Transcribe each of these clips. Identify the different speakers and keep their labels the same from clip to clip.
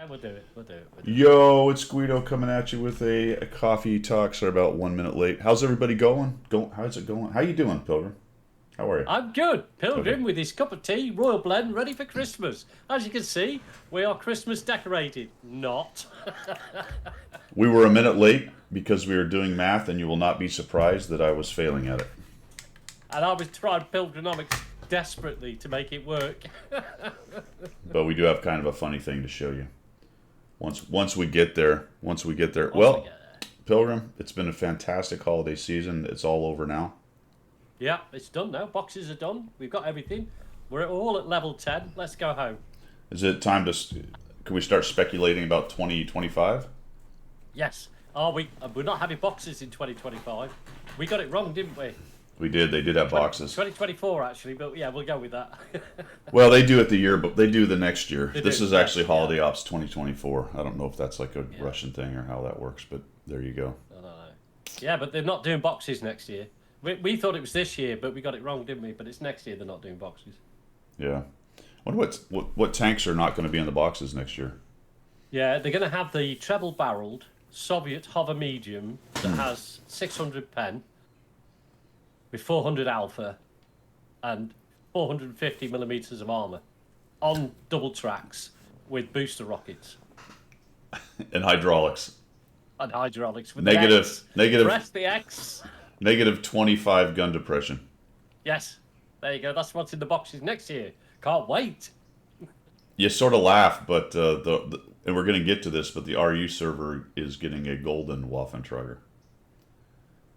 Speaker 1: Yeah, we'll do it. We'll do it. We'll do it.
Speaker 2: Yo, it's Guido coming at you with a coffee talk. Sorry about 1 minute late. How's everybody going? How's it going? How you doing, Pilgrim? How are you?
Speaker 1: I'm good.
Speaker 2: Okay.
Speaker 1: Pilgrim with his cup of tea, Royal Blend, ready for Christmas. As you can see, we are Christmas decorated. Not.
Speaker 2: We were a minute late because we were doing math, and you will not be surprised that I was failing at it.
Speaker 1: And I was trying Pilgronomics desperately to make it work.
Speaker 2: But we do have kind of a funny thing to show you. Once we get there.
Speaker 1: Once
Speaker 2: Well,
Speaker 1: we get there.
Speaker 2: Pilgrim, it's been a fantastic holiday season. It's all over now.
Speaker 1: Yeah, it's done now. Boxes are done. We've got everything. We're all at level 10. Let's go home.
Speaker 2: Is it time to? Can we start speculating about 2025?
Speaker 1: Yes. Are we? We're not having boxes in 2025. We got it wrong, didn't we?
Speaker 2: We did. They did have boxes.
Speaker 1: 2024, actually, but yeah, we'll go with that.
Speaker 2: Well, they do it the year, but they do the next year.
Speaker 1: They
Speaker 2: This
Speaker 1: do,
Speaker 2: is actually
Speaker 1: yes,
Speaker 2: Holiday Ops 2024. I don't know if that's like a
Speaker 1: Yeah.
Speaker 2: Russian thing or how that works, but there you go.
Speaker 1: I don't know. Yeah, but they're not doing boxes next year. We thought it was this year, but we got it wrong, didn't we? But it's next year they're not doing boxes.
Speaker 2: Yeah. I wonder what tanks are not going to be in the boxes next year.
Speaker 1: Yeah, they're going to have the treble barreled Soviet hover medium that has 600 pen with 400 alpha and 450 millimeters of armor on double tracks with booster rockets
Speaker 2: And hydraulics.
Speaker 1: and hydraulics with
Speaker 2: Negative-
Speaker 1: the X.
Speaker 2: negative-
Speaker 1: Press the X.
Speaker 2: Negative 25 gun depression.
Speaker 1: Yes, there you go. That's what's in the boxes next year. Can't wait.
Speaker 2: You sort of laugh, but and we're going to get to this, but the RU server is getting a golden Waffentrager.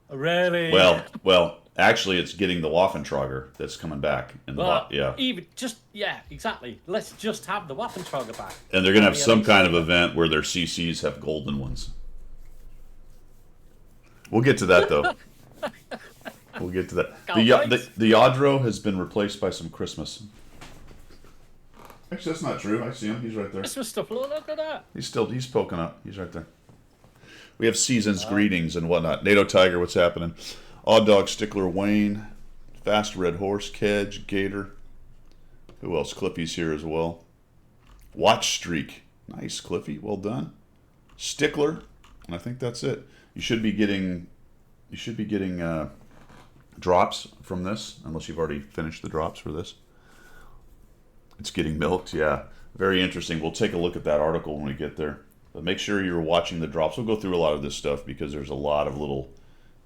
Speaker 1: Really?
Speaker 2: Well, actually, it's getting the Waffentrager that's coming back in the
Speaker 1: Well,
Speaker 2: yeah.
Speaker 1: yeah, exactly. Let's just have the Waffentrager back.
Speaker 2: And they're going to have
Speaker 1: Yeah,
Speaker 2: some
Speaker 1: they-
Speaker 2: kind of event where their CCs have golden ones. We'll get to that though. We'll get to that.
Speaker 1: Can't
Speaker 2: The
Speaker 1: wait.
Speaker 2: Yadro has been replaced by some Christmas. Actually, that's not true. I see him. He's right there.
Speaker 1: Christmas stuff. Look at that.
Speaker 2: He's poking up. He's right there. We have season's greetings and whatnot. NATO Tiger, what's happening? Odd Dog Stickler Wayne, Fast Red Horse, Kedge, Gator. Who else? Cliffy's here as well. Watch Streak. Nice, Cliffy. Well done. Stickler. And I think that's it. You should be getting drops from this, unless you've already finished the drops for this. It's getting milked, yeah. Very interesting. We'll take a look at that article when we get there. But make sure you're watching the drops. We'll go through a lot of this stuff because there's a lot of little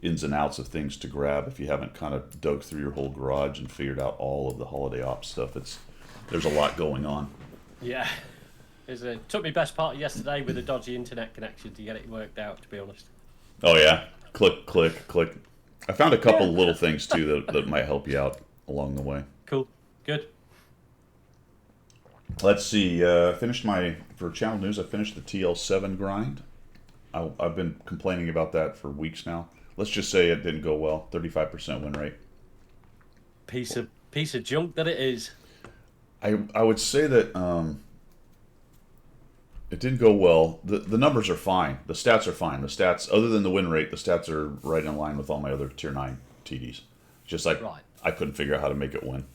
Speaker 2: ins and outs of things to grab if you haven't kind of dug through your whole garage and figured out all of the Holiday Ops stuff. There's a lot going on.
Speaker 1: Yeah. It took me best part of yesterday with a dodgy internet connection to get it worked out, to be honest.
Speaker 2: Oh yeah, click, click, click. I found a couple little things too that might help you out along the way.
Speaker 1: Cool. Good.
Speaker 2: Let's see. For channel news, I finished the TL7 grind. I've been complaining about that for weeks now. Let's just say it didn't go well. 35% win rate.
Speaker 1: Piece of junk that it is.
Speaker 2: I would say that it didn't go well. The numbers are fine. The stats are fine. The stats, other than the win rate, the stats are right in line with all my other tier 9 TDs. Just like
Speaker 1: Right.
Speaker 2: I couldn't figure out how to make it win.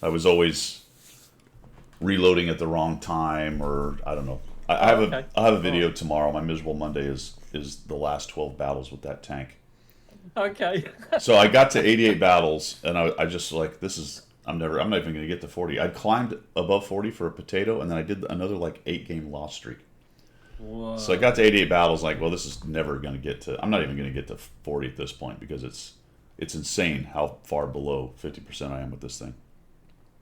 Speaker 2: I was always reloading at the wrong time, or I don't know. I have
Speaker 1: Okay.
Speaker 2: I have a video tomorrow. My miserable Monday is the last 12 battles with that tank.
Speaker 1: Okay.
Speaker 2: So I got to 88 battles, and I just like, I'm not even going to get to 40. I'd climbed above 40 for a potato, and then I did another like 8-game loss streak.
Speaker 1: Whoa.
Speaker 2: So I got to 88 battles, like, well, this is never going to get to. I'm not even going to get to 40 at this point because it's insane how far below 50% I am with this thing.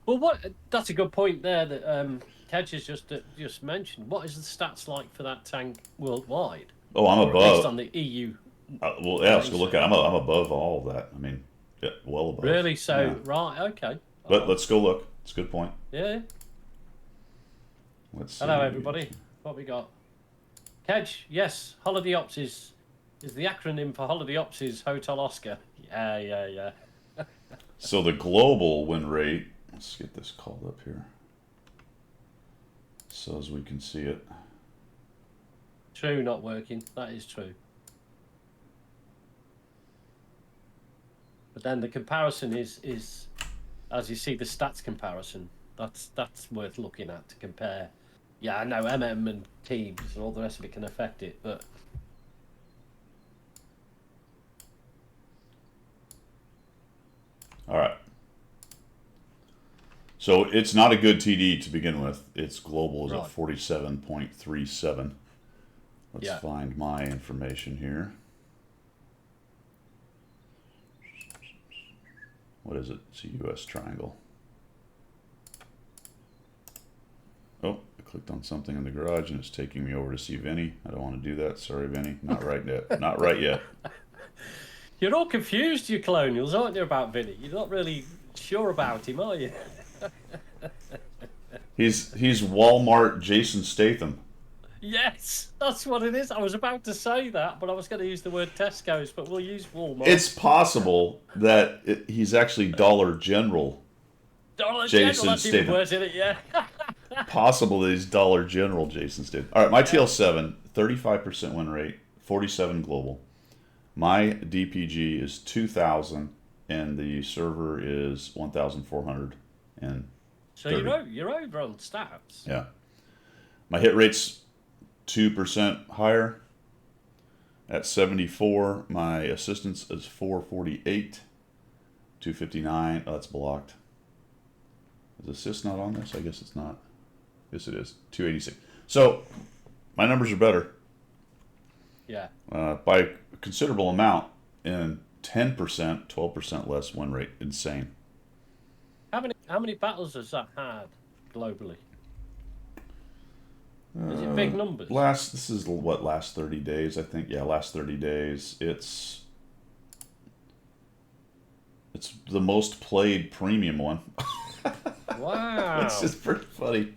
Speaker 1: Well, that's a good point there that Kedge has just mentioned. What is the stats like for that tank worldwide?
Speaker 2: Oh, I'm
Speaker 1: Or at least
Speaker 2: above.
Speaker 1: on the EU.
Speaker 2: Well, yeah, let's go look at it. I'm above all of that. I mean, yeah, well above.
Speaker 1: Really? So,
Speaker 2: Yeah.
Speaker 1: right, okay.
Speaker 2: But let's go look. It's a good point.
Speaker 1: Yeah.
Speaker 2: Let's see.
Speaker 1: Hello, everybody. What we got? Kedge, yes, Holiday Ops is the acronym for Holiday Ops is Hotel Oscar. Yeah.
Speaker 2: So the global win rate, let's get this called up here so as we can see it.
Speaker 1: True, not working. That is true. But then the comparison is as you see the stats comparison. That's worth looking at to compare Yeah, I know MM and teams and all the rest of it can affect it, but
Speaker 2: All right. So it's not a good TD to begin with. Its global is
Speaker 1: right.
Speaker 2: at 47.37. Let's
Speaker 1: Yeah.
Speaker 2: find my information here. What is it? It's a US triangle. Oh, I clicked on something in the garage and it's taking me over to see Vinny. I don't want to do that. Sorry, Vinny. Not right yet. Not right yet.
Speaker 1: You're all confused, you colonials, aren't you, about Vinny? You're not really sure about him, are you?
Speaker 2: He's Walmart Jason Statham.
Speaker 1: Yes, that's what it is. I was about to say that, but I was going to use the word Tesco's, but we'll use Walmart.
Speaker 2: It's possible that he's actually Dollar General
Speaker 1: Dollar
Speaker 2: Jason
Speaker 1: General, that's even
Speaker 2: Statham.
Speaker 1: worse, isn't it? Yeah.
Speaker 2: Possible that he's Dollar General Jason Statham. All right, my TL7, 35% win rate, 47 global. My DPG is 2,000, and the server is 1,400. And
Speaker 1: So
Speaker 2: 30.
Speaker 1: you're over on stats.
Speaker 2: Yeah. My hit rate's 2% higher at 74. My assistance is 448. 259. Oh, that's blocked. Is assist not on this? I guess it's not. Yes, it is. 286. So my numbers are better
Speaker 1: Yeah.
Speaker 2: by a considerable amount, and 10%, 12% less win rate. Insane.
Speaker 1: How many battles has that had globally? Is it big numbers?
Speaker 2: This is what, last 30 days, I think. Yeah, last 30 days. It's the most played premium one.
Speaker 1: Wow.
Speaker 2: It's just pretty funny,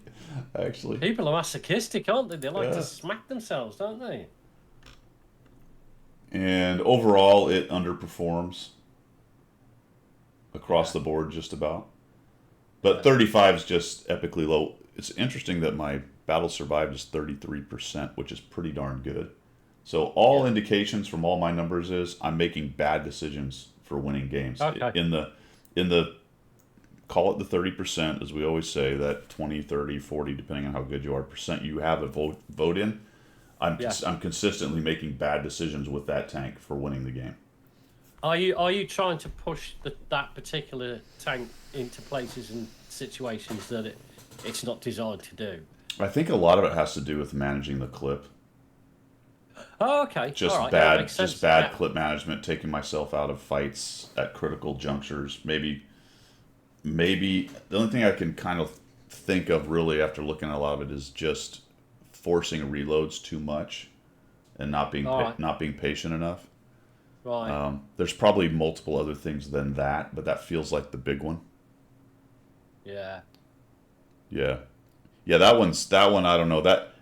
Speaker 2: actually.
Speaker 1: People are masochistic, aren't they? They like
Speaker 2: Yeah.
Speaker 1: to smack themselves, don't they?
Speaker 2: And overall, it underperforms across the board just about. But 35 is just epically low. It's interesting that my battle survived is 33%, which is pretty darn good. So all indications from all my numbers is I'm making bad decisions for winning games.
Speaker 1: Okay.
Speaker 2: In the call it the 30%, as we always say, that 20, 30, 40, depending on how good you are, percent you have a vote in. I'm consistently making bad decisions with that tank for winning the game.
Speaker 1: Are you trying to push that particular tank into places and situations that it's not designed to do?
Speaker 2: I think a lot of it has to do with managing the clip.
Speaker 1: Oh, okay.
Speaker 2: Just
Speaker 1: all right. Yeah, that
Speaker 2: bad,
Speaker 1: makes sense.
Speaker 2: just bad
Speaker 1: Yeah.
Speaker 2: clip management, taking myself out of fights at critical junctures. Maybe the only thing I can kind of think of really after looking at a lot of it is just forcing reloads too much and not being not being patient enough.
Speaker 1: Right.
Speaker 2: There's probably multiple other things than that, but that feels like the big one.
Speaker 1: Yeah.
Speaker 2: Yeah, that one. I don't know that.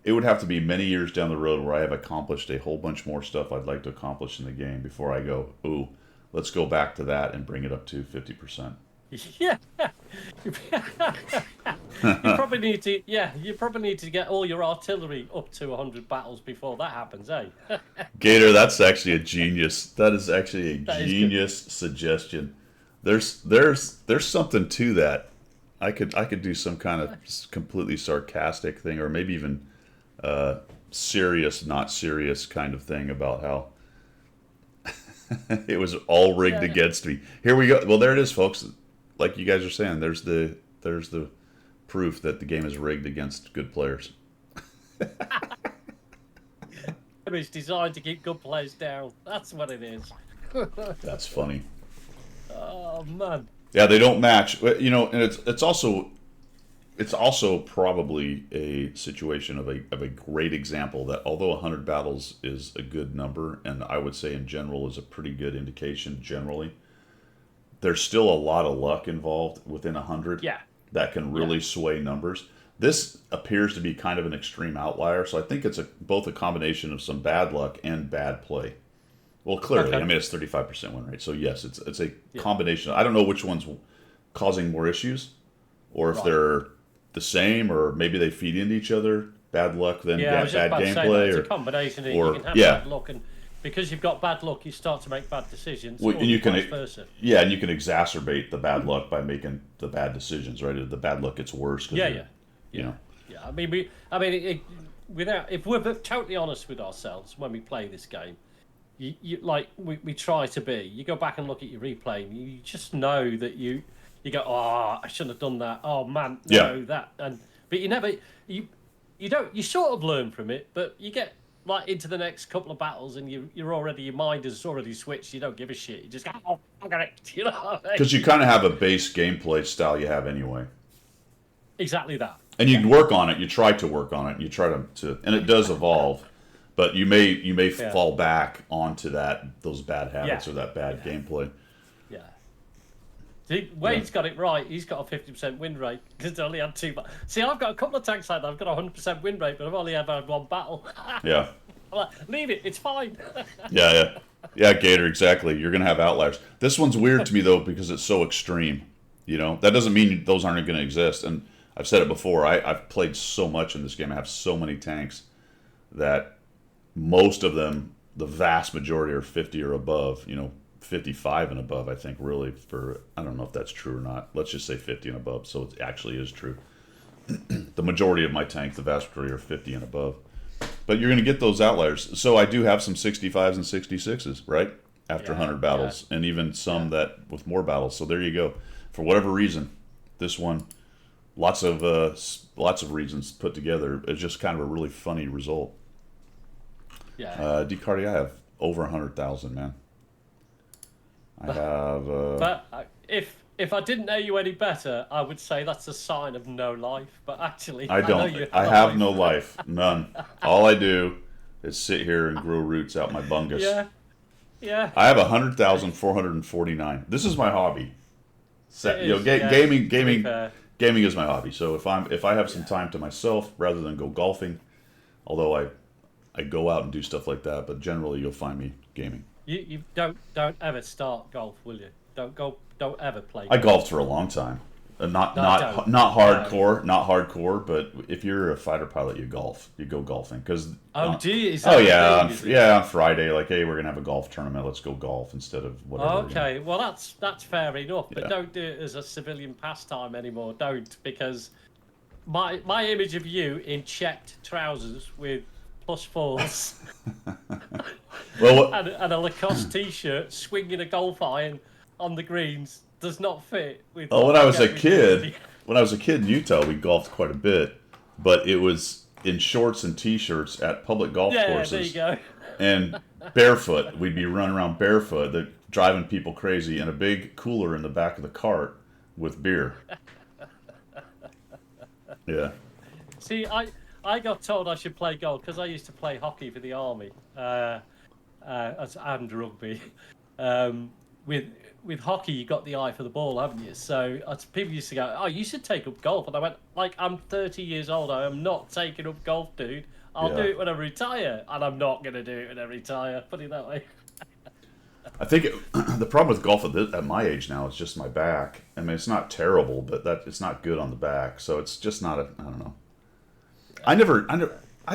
Speaker 2: It would have to be many years down the road where I have accomplished a whole bunch more stuff I'd like to accomplish in the game before I go, ooh, let's go back to that and bring it up to 50%.
Speaker 1: Yeah. You probably need to. Yeah, you probably need to get all your artillery up to 100 battles before that happens, eh?
Speaker 2: Gator, that's actually a genius. That is actually a
Speaker 1: That is
Speaker 2: genius suggestion. There's something to that. I could do some kind of completely sarcastic thing, or maybe even serious, not serious kind of thing about how it was all rigged against me. Here we go. Well, there it is, folks. Like you guys are saying, there's the proof that the game is rigged against good players.
Speaker 1: It's designed to keep good players down. That's what it is.
Speaker 2: That's funny.
Speaker 1: Oh man.
Speaker 2: Yeah, they don't match. You know, and it's also probably a situation of a great example that although 100 battles is a good number, and I would say in general is a pretty good indication generally, there's still a lot of luck involved within 100.
Speaker 1: Yeah.
Speaker 2: That can really sway numbers. This appears to be kind of an extreme outlier, so I think it's both a combination of some bad luck and bad play. Well, clearly, I mean, it's 35% win rate, so yes, it's a combination. I don't know which one's causing more issues, or if they're the same, or maybe they feed into each other. Bad luck, then bad gameplay,
Speaker 1: it's
Speaker 2: or
Speaker 1: a combination.
Speaker 2: or
Speaker 1: you can have bad luck, and because you've got bad luck, you start to make bad decisions.
Speaker 2: Well, and you can
Speaker 1: vice versa.
Speaker 2: Yeah, and you can exacerbate the bad luck by making the bad decisions. Right, the bad luck gets worse. You know.
Speaker 1: Yeah. Yeah, I mean, without, if we're totally honest with ourselves when we play this game, you like we try to be. You go back and look at your replay, and you just know that you go, oh, I shouldn't have done that. Oh man, no,
Speaker 2: Yeah.
Speaker 1: that, but you never, you don't, you sort of learn from it, but you get like into the next couple of battles, and you're already, your mind has already switched. You don't give a shit. You just go, oh, I got it. You know what I mean?
Speaker 2: Because you kind of have a base gameplay style you have anyway.
Speaker 1: Exactly that.
Speaker 2: And you work on it. You try to work on it. You try to and it does evolve, but you may fall back onto those bad habits or that bad gameplay.
Speaker 1: Yeah. See, Wade's got it right. He's got a 50% win rate because he's only had 2 battles. See, I've got a couple of tanks like that. I've got a 100% win rate, but I've only ever had 1 battle.
Speaker 2: Yeah.
Speaker 1: I'm like, leave it. It's fine.
Speaker 2: Yeah, Gator, exactly. You're gonna have outliers. This one's weird to me though because it's so extreme. You know, that doesn't mean those aren't going to exist. And I've said it before. I've played so much in this game. I have so many tanks that most of them, the vast majority, are 50 or above. You know, 55 and above. I think really for, I don't know if that's true or not. Let's just say 50 and above. So it actually is true. The majority of my tanks, the vast majority, are 50 and above. But you're going to get those outliers. So I do have some 65s and 66s, right? After 100 battles, and even some that with more battles. So there you go. For whatever reason, this one, lots of reasons put together. It's just kind of a really funny result.
Speaker 1: Yeah.
Speaker 2: Decardi, I have over 100,000, man. I have.
Speaker 1: But if I didn't know you any better, I would say that's a sign of no life. But actually,
Speaker 2: I don't. I have no life. None. All I do is sit here and grow roots out my bungus.
Speaker 1: Yeah. Yeah.
Speaker 2: I have 100,449. This is my hobby.
Speaker 1: Gaming
Speaker 2: Gaming is my hobby. So if I have some time to myself rather than go golfing, although I go out and do stuff like that, but generally you'll find me gaming.
Speaker 1: You don't ever start golf, will you? Don't ever play.
Speaker 2: I golfed for a long time. Not hardcore, but if you're a fighter pilot, you golf. You go golfing because.
Speaker 1: Oh, geez.
Speaker 2: Oh yeah, on Friday, like, hey, we're gonna have a golf tournament. Let's go golf instead of whatever.
Speaker 1: Okay, well that's fair enough, but
Speaker 2: Yeah.
Speaker 1: don't do it as a civilian pastime anymore. Don't, because my image of you in checked trousers with +4s
Speaker 2: Well,
Speaker 1: and a Lacoste t-shirt swinging a golf iron on the greens does not fit with.
Speaker 2: oh,
Speaker 1: what
Speaker 2: when I
Speaker 1: you
Speaker 2: was
Speaker 1: get
Speaker 2: a
Speaker 1: with
Speaker 2: kid, in Utah, we golfed quite a bit, but it was in shorts and t-shirts at public golf
Speaker 1: Yeah,
Speaker 2: courses.
Speaker 1: there you go.
Speaker 2: And barefoot. We'd be running around barefoot, driving people crazy, and a big cooler in the back of the cart with beer. Yeah.
Speaker 1: See, I got told I should play golf because I used to play hockey for the army, and rugby. With hockey, you got the eye for the ball, haven't you? So people used to go, "Oh, you should take up golf," and I went, "Like, I'm 30 years old. I am not taking up golf, dude. I'll do it when I retire, and I'm not going to do it when I retire." Put it that way.
Speaker 2: I think the problem with golf at my age now is just my back. I mean, it's not terrible, but it's not good on the back. So it's just not I don't know. I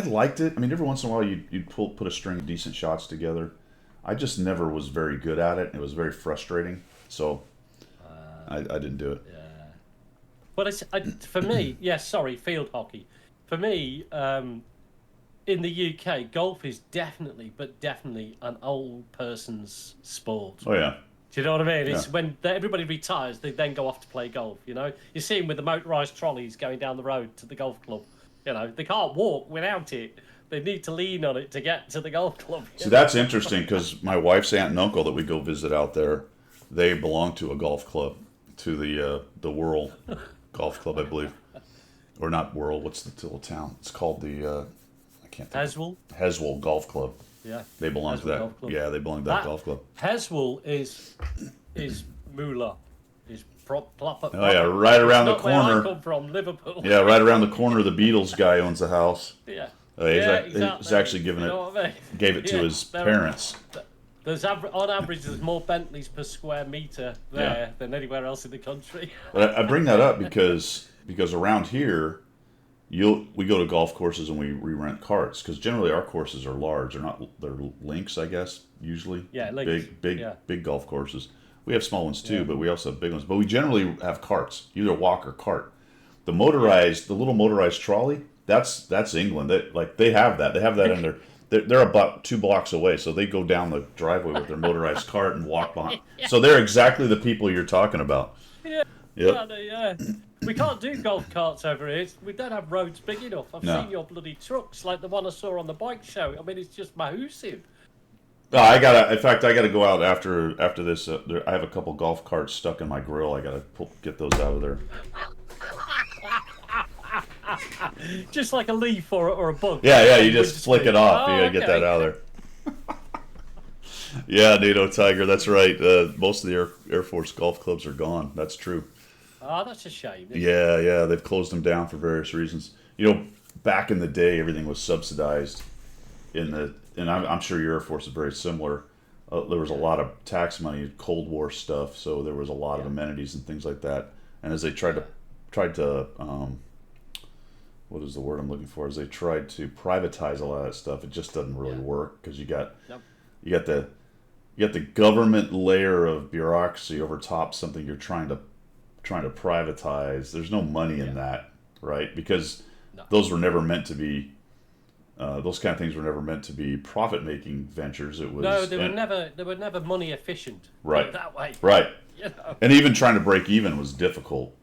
Speaker 2: liked it. I mean, every once in a while you'd put a string of decent shots together. I just never was very good at it. It was very frustrating. So I didn't do it.
Speaker 1: Yeah. But for me, field hockey. For me, in the UK, golf is definitely an old person's sport.
Speaker 2: Oh yeah.
Speaker 1: Do you know what I mean?
Speaker 2: Yeah.
Speaker 1: It's when everybody retires, they then go off to play golf. You know, you see them with the motorised trolleys going down the road to the golf club. You know, they can't walk without it. They need to lean on it to get to the golf club.
Speaker 2: So that's interesting because my wife's aunt and uncle that we go visit out there, they belong to a golf club, to the Whirl Golf Club, I believe, or not Whirl. What's the little town? It's called the I can't think. Heswell Golf Club.
Speaker 1: Yeah.
Speaker 2: They belong to that. Yeah, they belong to that golf club.
Speaker 1: Heswell is moolah. Is proper.
Speaker 2: Oh yeah, right around the
Speaker 1: Not where I
Speaker 2: corner.
Speaker 1: come from, Liverpool.
Speaker 2: Yeah, right around the corner. The Beatles guy owns a house.
Speaker 1: Yeah.
Speaker 2: He's actually
Speaker 1: You know what I mean?
Speaker 2: gave it to his parents.
Speaker 1: There's on average, there's more Bentleys per square meter there than anywhere else in the country.
Speaker 2: But I bring that up because around here, we go to golf courses and we rent carts because generally our courses are large. They're links, I guess, usually.
Speaker 1: Yeah, links.
Speaker 2: Big golf courses. We have small ones too, but we also have big ones. But we generally have carts, either walk or cart. The little motorized trolley, That's England. They have that. They have that in their. They're about 2 blocks away, so they go down the driveway with their motorized cart and walk behind. So they're exactly the people you're talking about.
Speaker 1: Yeah,
Speaker 2: Yep.
Speaker 1: yeah. We can't do golf carts over here. We don't have roads big enough. I've
Speaker 2: No.
Speaker 1: seen your bloody trucks, like the one I saw on the bike show. I mean, it's just massive.
Speaker 2: No, I gotta. In fact, I gotta go out after this. I have a couple golf carts stuck in my grill. I gotta get those out of there.
Speaker 1: Just like a leaf or a bug.
Speaker 2: Yeah. You
Speaker 1: Would
Speaker 2: just flick it off. You
Speaker 1: Oh,
Speaker 2: gotta get that
Speaker 1: okay.
Speaker 2: out of there. Yeah, NATO Tiger. That's right. Most of the Air Force golf clubs are gone. That's true.
Speaker 1: Oh, that's a shame. Isn't it?
Speaker 2: Yeah. They've closed them down for various reasons. Back in the day, everything was subsidized. And I'm sure your Air Force is very similar. There was a lot of tax money, Cold War stuff, so there was a lot of amenities and things like that. And as they tried to what is the word I'm looking for? As they tried to privatize a lot of that stuff, it just doesn't really work because
Speaker 1: Nope.
Speaker 2: you got the government layer of bureaucracy over top something you're trying to privatize. There's no money in that, right? Because
Speaker 1: No.
Speaker 2: those were never meant to be. Those kind of things were never meant to be profit-making ventures. It was
Speaker 1: No, they were never money efficient.
Speaker 2: Right.
Speaker 1: That way.
Speaker 2: right,
Speaker 1: You know?
Speaker 2: and even trying to break even was difficult.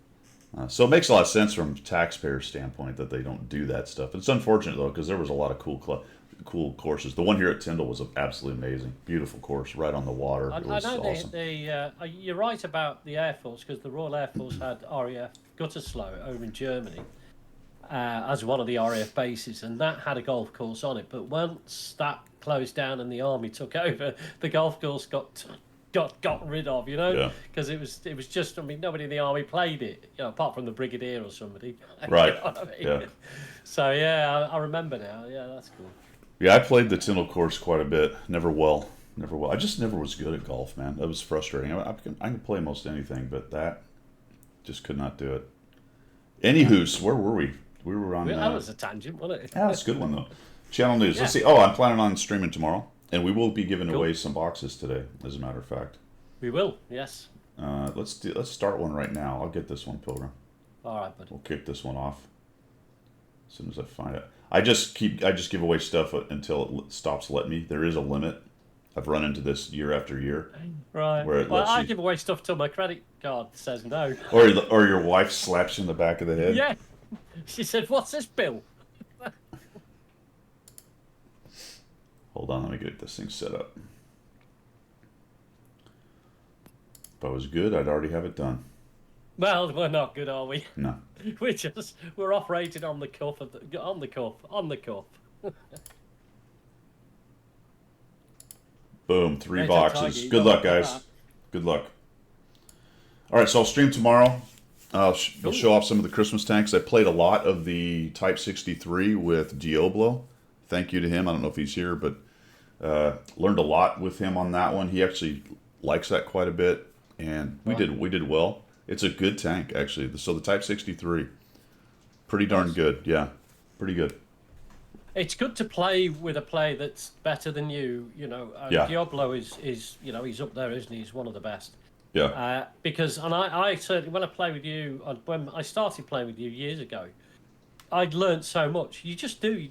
Speaker 2: So it makes a lot of sense from a taxpayer standpoint that they don't do that stuff. It's unfortunate though because there was a lot of cool courses. The one here at Tyndall was absolutely amazing, beautiful course, right on the water. It
Speaker 1: I
Speaker 2: was
Speaker 1: know
Speaker 2: awesome.
Speaker 1: you're right about the Air Force because the Royal Air Force had RAF Gütersloh over in Germany as one of the RAF bases, and that had a golf course on it. But once that closed down and the army took over, the golf course got rid of,
Speaker 2: Yeah.
Speaker 1: because it was just, I mean, nobody in the army played it, apart from the brigadier or somebody.
Speaker 2: Right.
Speaker 1: You know what I mean?
Speaker 2: Yeah.
Speaker 1: So yeah, I remember now. Yeah, that's cool.
Speaker 2: Yeah, I played the Tyndall course quite a bit. Never well. I just never was good at golf, man. That was frustrating. I can play most anything, but that just could not do it. Anywho's, where were we? We were on.
Speaker 1: That was a tangent, wasn't it?
Speaker 2: Yeah, that's a good one though. Channel News. Let's
Speaker 1: Yeah.
Speaker 2: see. Oh, I'm planning on streaming tomorrow, and we will be giving
Speaker 1: Cool.
Speaker 2: away some boxes today. As a matter of fact,
Speaker 1: We will. Yes.
Speaker 2: let's start one right now. I'll get this one, Pilgrim.
Speaker 1: All right, bud.
Speaker 2: We'll kick this one off as soon as I find it. I just give away stuff until it stops letting me. There is a limit. I've run into this year after year,
Speaker 1: Right.
Speaker 2: Where it
Speaker 1: Well,
Speaker 2: lets
Speaker 1: I
Speaker 2: you-
Speaker 1: give away stuff till my credit card says no.
Speaker 2: or your wife slaps you in the back of the head.
Speaker 1: Yeah. She said, "What's this bill?"
Speaker 2: Hold on, let me get this thing set up. If I was good, I'd already have it done.
Speaker 1: Well, we're not good, are we?
Speaker 2: No.
Speaker 1: We're operating on the cuff on the cuff.
Speaker 2: Boom, 3
Speaker 1: Hey,
Speaker 2: boxes.
Speaker 1: Tiger, you
Speaker 2: Good
Speaker 1: got
Speaker 2: luck, guys.
Speaker 1: that.
Speaker 2: Good luck. All right, so I'll stream tomorrow. We'll
Speaker 1: Cool.
Speaker 2: show off some of the Christmas tanks. I played a lot of the Type 63 with Diablo. Thank you to him. I don't know if he's here, but learned a lot with him on that one. He actually likes that quite a bit, and we did well. It's a good tank, actually. So the Type 63, pretty darn good. Yeah, pretty good.
Speaker 1: It's good to play with a player that's better than you.
Speaker 2: Yeah.
Speaker 1: Diablo is he's up there, isn't he? He's one of the best.
Speaker 2: Yeah,
Speaker 1: Because I certainly, when I play with you, when I started playing with you years ago, I'd learned so much. You just do.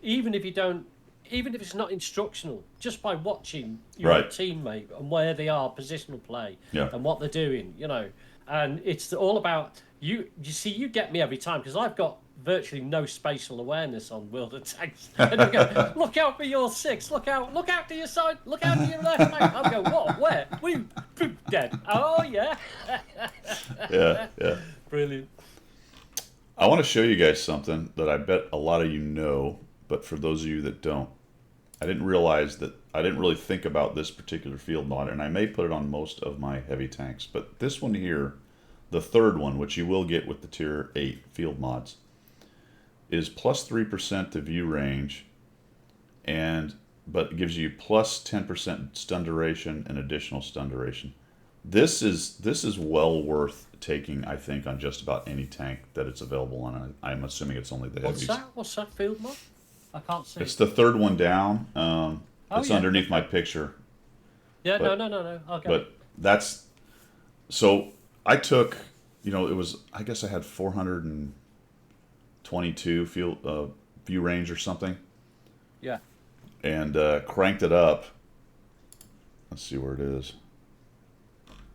Speaker 1: Even if it's not instructional, just by watching your
Speaker 2: Right.
Speaker 1: teammate and where they are, positional play,
Speaker 2: Yeah.
Speaker 1: and what they're doing, and it's all about you. You see, you get me every time because I've got virtually no spatial awareness on World of Tanks. And you go, look out for your 6, look out to your side, look out to your left, mate. I'll go, what, where? We dead. Oh yeah.
Speaker 2: yeah.
Speaker 1: Brilliant.
Speaker 2: I want to show you guys something that I bet a lot of you know, but for those of you that don't, I didn't really think about this particular field mod, and I may put it on most of my heavy tanks, but this one here, the third one, which you will get with the Tier 8 field mods, is plus 3% to view range, but it gives you plus 10% stun duration and additional stun duration. This is well worth taking, I think, on just about any tank that it's available on. I'm assuming it's only the heavies.
Speaker 1: What's that field mod? I can't see.
Speaker 2: It's the third one down. It's
Speaker 1: yeah.
Speaker 2: underneath my picture.
Speaker 1: Yeah,
Speaker 2: but-
Speaker 1: no. Okay.
Speaker 2: But that's so I took, it was, I guess I had 400 and 22 field view range or something,
Speaker 1: Yeah.
Speaker 2: and cranked it up. Let's see where it is.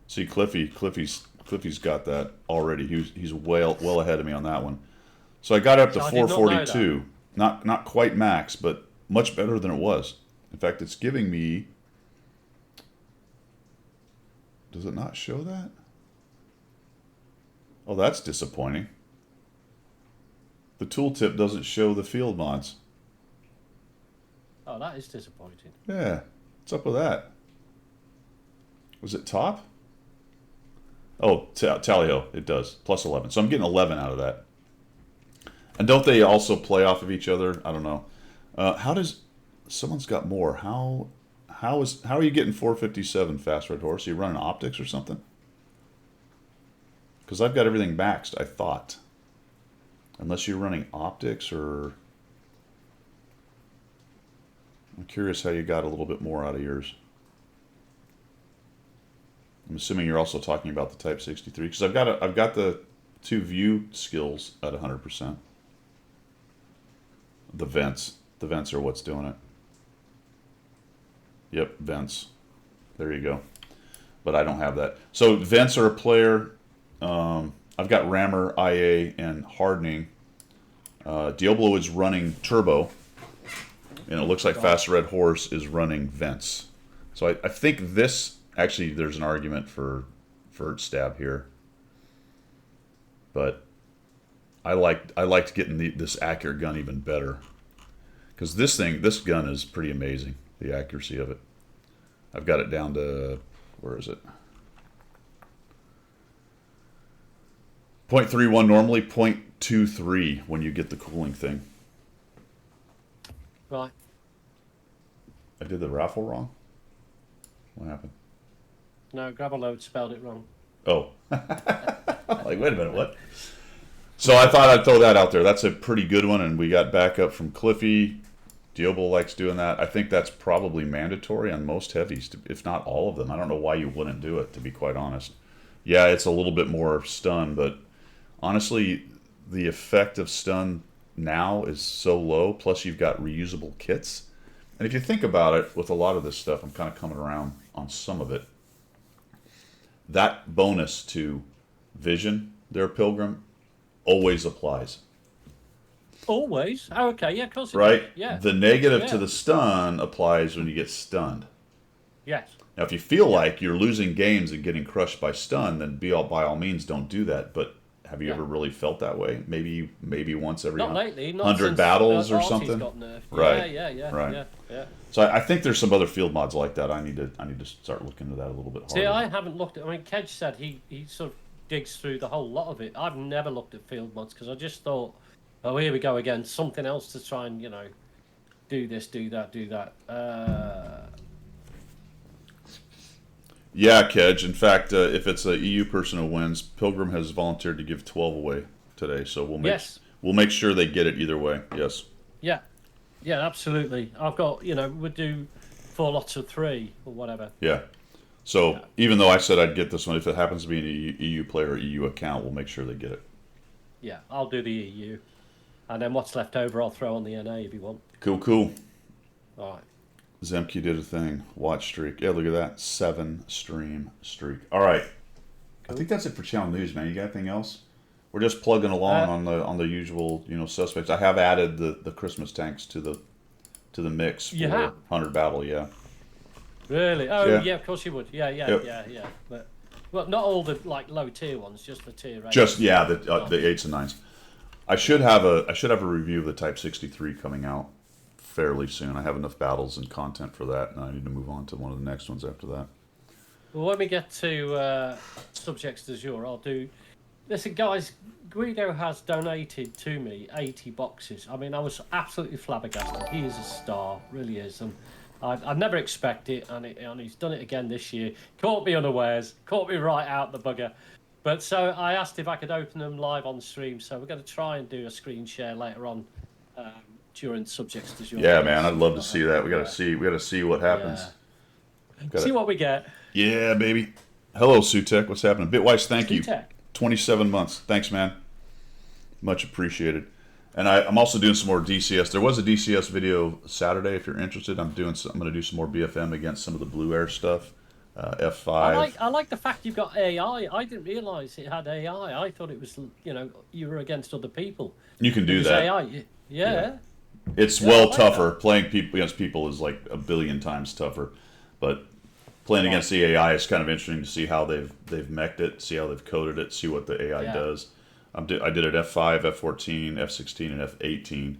Speaker 2: See, Cliffy's got that already. He's well ahead of me on that one. So I got up to
Speaker 1: So I did not know
Speaker 2: 442. Not quite max, but much better than it was. In fact, it's giving me. Does it not show that? Oh, that's disappointing. The tooltip doesn't show the field mods.
Speaker 1: Oh, that is disappointing.
Speaker 2: Yeah, what's up with that? Was it top? Oh, tally-ho, it does. Plus 11. So I'm getting 11 out of that. And don't they also play off of each other? I don't know. How does... Someone's got more. How are you getting 457 Fast Red Horse? Are you running optics or something? Because I've got everything maxed, I thought. Unless you're running optics or... I'm curious how you got a little bit more out of yours. I'm assuming you're also talking about the Type 63 because I've got the 2 view skills at 100%. The vents are what's doing it. Yep, vents. There you go. But I don't have that. So vents are a player. I've got rammer, IA, and hardening. Diablo is running turbo, and it looks like Fast Red Horse is running vents. So I think this actually there's an argument for stab here, but I liked getting this accurate gun even better because this gun is pretty amazing. The accuracy of it. I've got it down to where is it? 0.31 normally, 0.23 when you get the cooling thing.
Speaker 1: Right.
Speaker 2: I did the raffle wrong? What happened?
Speaker 1: No, grab a load spelled it wrong.
Speaker 2: Oh. Like, wait a minute, what? So I thought I'd throw that out there. That's a pretty good one, and we got backup from Cliffy. Diobel likes doing that. I think that's probably mandatory on most heavies, if not all of them. I don't know why you wouldn't do it, to be quite honest. Yeah, it's a little bit more stun, but honestly, the effect of stun now is so low, plus you've got reusable kits. And if you think about it, with a lot of this stuff, I'm kind of coming around on some of it. That bonus to vision, there, Pilgrim, always applies.
Speaker 1: Always? Oh, okay, yeah, of course it
Speaker 2: Right?
Speaker 1: does. Yeah.
Speaker 2: The negative to
Speaker 1: Yeah.
Speaker 2: the stun applies when you get stunned.
Speaker 1: Yes.
Speaker 2: Now, if you feel like you're losing games and getting crushed by stun, then by all means don't do that. But have you ever really felt that way? Maybe once every
Speaker 1: Not lately. Not
Speaker 2: 100
Speaker 1: since,
Speaker 2: battles or
Speaker 1: Artie's
Speaker 2: something.
Speaker 1: got nerfed.
Speaker 2: Right.
Speaker 1: Yeah.
Speaker 2: Right.
Speaker 1: Yeah.
Speaker 2: So I think there's some other field mods like that. I need to start looking into that a little bit harder.
Speaker 1: See, I haven't looked at. I mean, Kedge said he sort of digs through the whole lot of it. I've never looked at field mods because I just thought, oh, here we go again, something else to try and do this, do that.
Speaker 2: Yeah, Kedge. In fact, if it's a EU person who wins, Pilgrim has volunteered to give 12 away today. So we'll make sure they get it either way. Yes.
Speaker 1: Yeah, absolutely. I've got we'll do 4 lots of 3 or whatever.
Speaker 2: Yeah. So even though I said I'd get this one, if it happens to be an EU player or EU account, we'll make sure they get it.
Speaker 1: Yeah, I'll do the EU. And then what's left over, I'll throw on the NA if you want.
Speaker 2: Cool.
Speaker 1: All right.
Speaker 2: Zemke did a thing. Watch streak. Yeah, look at that. 7 stream streak. All right. Cool. I think that's it for channel news, man. You got anything else? We're just plugging along on the usual suspects. I have added the Christmas tanks to the mix for 100 battle. Yeah.
Speaker 1: Really? Oh
Speaker 2: yeah,
Speaker 1: of course you would. Yeah. But well, not all the low tier ones, just the tier 8.
Speaker 2: Just the 8s and 9s. I should have a review of the Type 63 coming out fairly soon. I have enough battles and content for that, and I need to move on to one of the next ones after that.
Speaker 1: Well, when we get to subjects du jour, I'll do. Listen, guys, Guido has donated to me 80 boxes. I mean, I was absolutely flabbergasted. He is a star, really is, and I never expect it, and he's done it again this year. Caught me unawares, caught me right out the bugger. But so I asked if I could open them live on stream, so we're going to try and do a screen share later on during subjects du jour.
Speaker 2: Yeah, man, I'd love to see that. We got to see what happens.
Speaker 1: Yeah. See what we get.
Speaker 2: Yeah, baby. Hello, Sutek. What's happening? Bitwise, thank you. 27 months. Thanks, man. Much appreciated. And I'm also doing some more DCS. There was a DCS video Saturday. If you're interested, I'm going to do some more BFM against some of the Blue Air stuff. F5.
Speaker 1: I like the fact you've got AI. I didn't realise it had AI. I thought it was, you were against other people.
Speaker 2: You can do
Speaker 1: Because
Speaker 2: that.
Speaker 1: AI, yeah.
Speaker 2: It's
Speaker 1: Yeah,
Speaker 2: well
Speaker 1: I like
Speaker 2: tougher.
Speaker 1: that.
Speaker 2: Playing people against people is like a billion times tougher. But playing
Speaker 1: Right.
Speaker 2: against the AI is kind of interesting to see how they've mech'd it, see how they've coded it, see what the AI
Speaker 1: Yeah.
Speaker 2: does. I did it F5, F14, F16, and F18.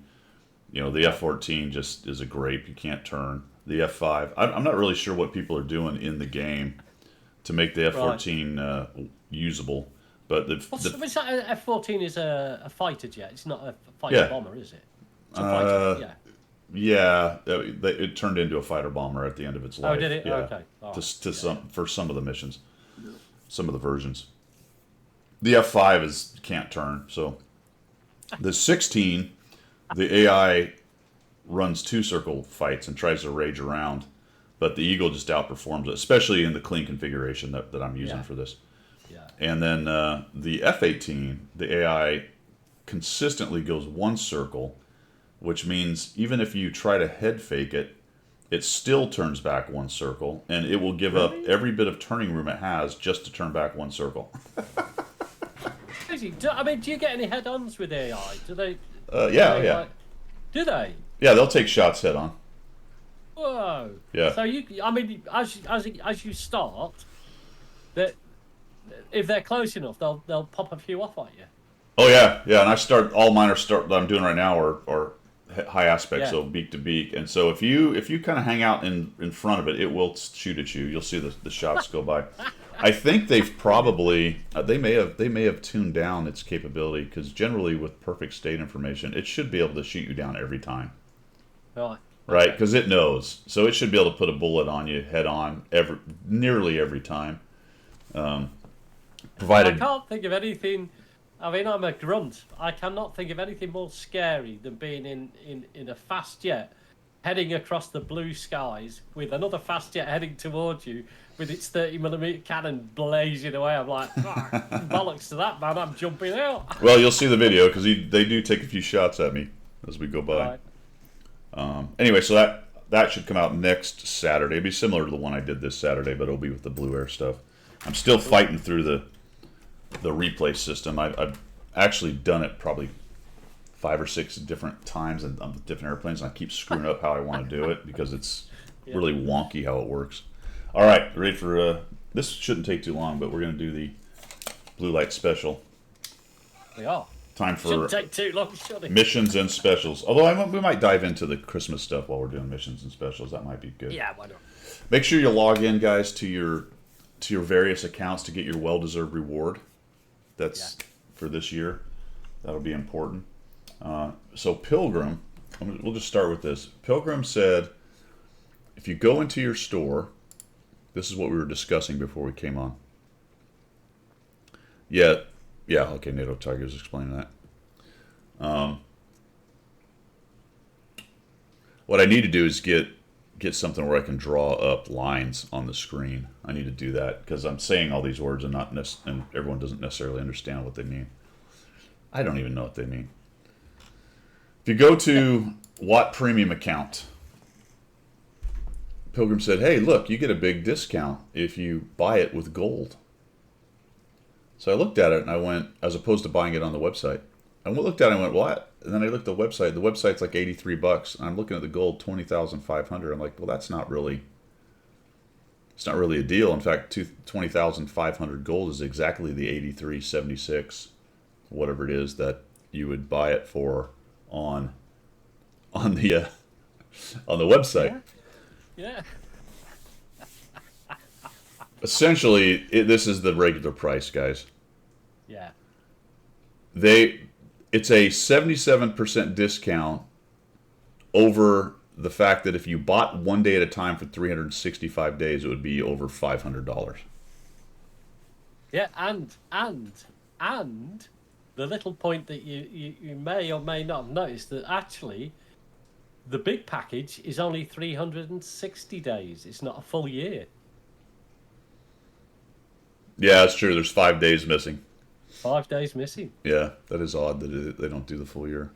Speaker 2: The F14 just is a grape. You can't turn. The F5, I'm not really sure what people are doing in the game to make the F14 usable. But
Speaker 1: What's that? F-14 is a fighter jet. It's not a fighter
Speaker 2: yeah,
Speaker 1: bomber, is it? It's a fighter jet,
Speaker 2: yeah, it turned into a fighter bomber at the end of its
Speaker 1: Oh,
Speaker 2: life.
Speaker 1: did it?
Speaker 2: Yeah,
Speaker 1: Okay. All
Speaker 2: to,
Speaker 1: right.
Speaker 2: to
Speaker 1: Yeah.
Speaker 2: some for some of the missions, some of the versions. The F5 is can't turn. So the 16, the AI runs two circle fights and tries to rage around, but the Eagle just outperforms it, especially in the clean configuration that I'm using
Speaker 1: Yeah.
Speaker 2: for this.
Speaker 1: Yeah.
Speaker 2: And then the F18, the AI consistently goes one circle, which means even if you try to head fake it, it still turns back one circle, and it will give up
Speaker 1: Really?
Speaker 2: every bit of turning room it has just to turn back one circle.
Speaker 1: Crazy. I mean, do you get any head-ons with AI? Do they?
Speaker 2: Yeah,
Speaker 1: They
Speaker 2: yeah,
Speaker 1: like? Do they?
Speaker 2: yeah. They'll take shots head on.
Speaker 1: Whoa.
Speaker 2: Yeah.
Speaker 1: So I mean, as you start, that if they're close enough, they'll pop a few off at you.
Speaker 2: Oh yeah, yeah. And I start all mine are start that I'm doing right now are high aspect,
Speaker 1: Yeah.
Speaker 2: so beak to beak. And so if you kind of hang out in front of it, it will shoot at you. You'll see the shots go by. I think they've probably they may have tuned down its capability because generally with perfect state information, it should be able to shoot you down every time,
Speaker 1: Right.
Speaker 2: right?
Speaker 1: Okay.
Speaker 2: Because it knows, so it should be able to put a bullet on you head on nearly every time.
Speaker 1: I
Speaker 2: Provided
Speaker 1: can't think of anything. I mean, I'm a grunt. I cannot think of anything more scary than being in a fast jet heading across the blue skies with another fast jet heading towards you with its 30mm cannon blazing away. I'm like, bollocks to that, man. I'm jumping out.
Speaker 2: well, you'll see the video because they do take a few shots at me as we go by.
Speaker 1: Right.
Speaker 2: Anyway, so that should come out next Saturday. It'll be similar to the one I did this Saturday, but it'll be with the Blue Air stuff. I'm still fighting through the replay system. I've actually done it probably 5 or 6 different times on different airplanes, and I keep screwing up how I want to do it because it's really wonky how it works. All right, ready for this? Shouldn't take too long, but we're going to do the blue light special.
Speaker 1: They are.
Speaker 2: Time for
Speaker 1: Shouldn't take too long, should it?
Speaker 2: missions and specials. Although we might dive into the Christmas stuff while we're doing missions and specials. That might be good.
Speaker 1: Yeah, why not?
Speaker 2: Make sure you log in, guys, to your various accounts to get your well-deserved reward. That's for this year. That'll be important. So Pilgrim, we'll just start with this. Pilgrim said, if you go into your store, this is what we were discussing before we came on. Yeah, okay, NATO Tiger's explaining that. What I need to do is get something where I can draw up lines on the screen. I need to do that because I'm saying all these words and and everyone doesn't necessarily understand what they mean. I don't even know what they mean. If you go to Watt Premium account, Pilgrim said, hey, look, you get a big discount if you buy it with gold. So I looked at it and I went, as opposed to buying it on the website, I looked at it and went, what? And then I looked at the website. The website's like $83, and I'm looking at the gold, $20,500. I'm like, well, it's not really a deal. In fact, $20,500 gold is exactly the $83.76, whatever it is that you would buy it for on the website.
Speaker 1: Yeah.
Speaker 2: Essentially, this is the regular price, guys.
Speaker 1: Yeah.
Speaker 2: It's a 77% discount over the fact that if you bought one day at a time for 365 days, it would be over $500.
Speaker 1: Yeah, and the little point that you may or may not have noticed that actually the big package is only 360 days. It's not a full year.
Speaker 2: Yeah, that's true. There's 5 days missing.
Speaker 1: 5 days missing.
Speaker 2: Yeah, that is odd that they don't do the full year.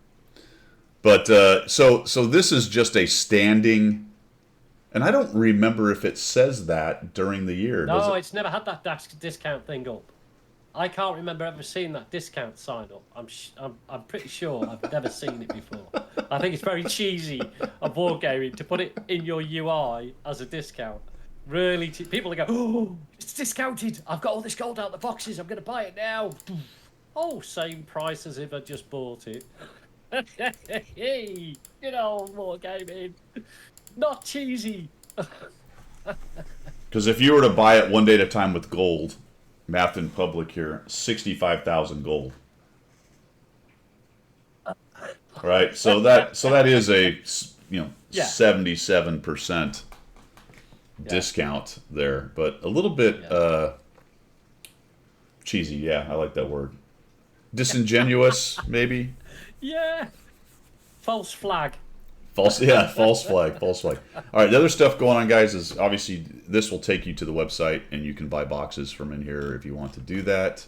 Speaker 2: But so this is just a standing, and I don't remember if it says that during the year. Does
Speaker 1: No,
Speaker 2: it?
Speaker 1: it's never had that discount thing up. I can't remember ever seeing that discount sign up. I'm pretty sure I've never seen it before. I think it's very cheesy of Wargaming to put it in your UI as a discount. Really, people are going, oh, it's discounted. I've got all this gold out of the boxes. I'm going to buy it now. Oh, same price as if I just bought it. Hey, good old Wargaming. Not cheesy.
Speaker 2: Because if you were to buy it one day at a time with gold, math in public here, 65,000 gold. Right, so that is a
Speaker 1: Yeah.
Speaker 2: 77% discount there, but a little bit cheesy. Yeah, I like that word. Disingenuous, maybe.
Speaker 1: Yeah. False flag.
Speaker 2: False flag. All right, the other stuff going on, guys, is obviously this will take you to the website, and you can buy boxes from in here if you want to do that.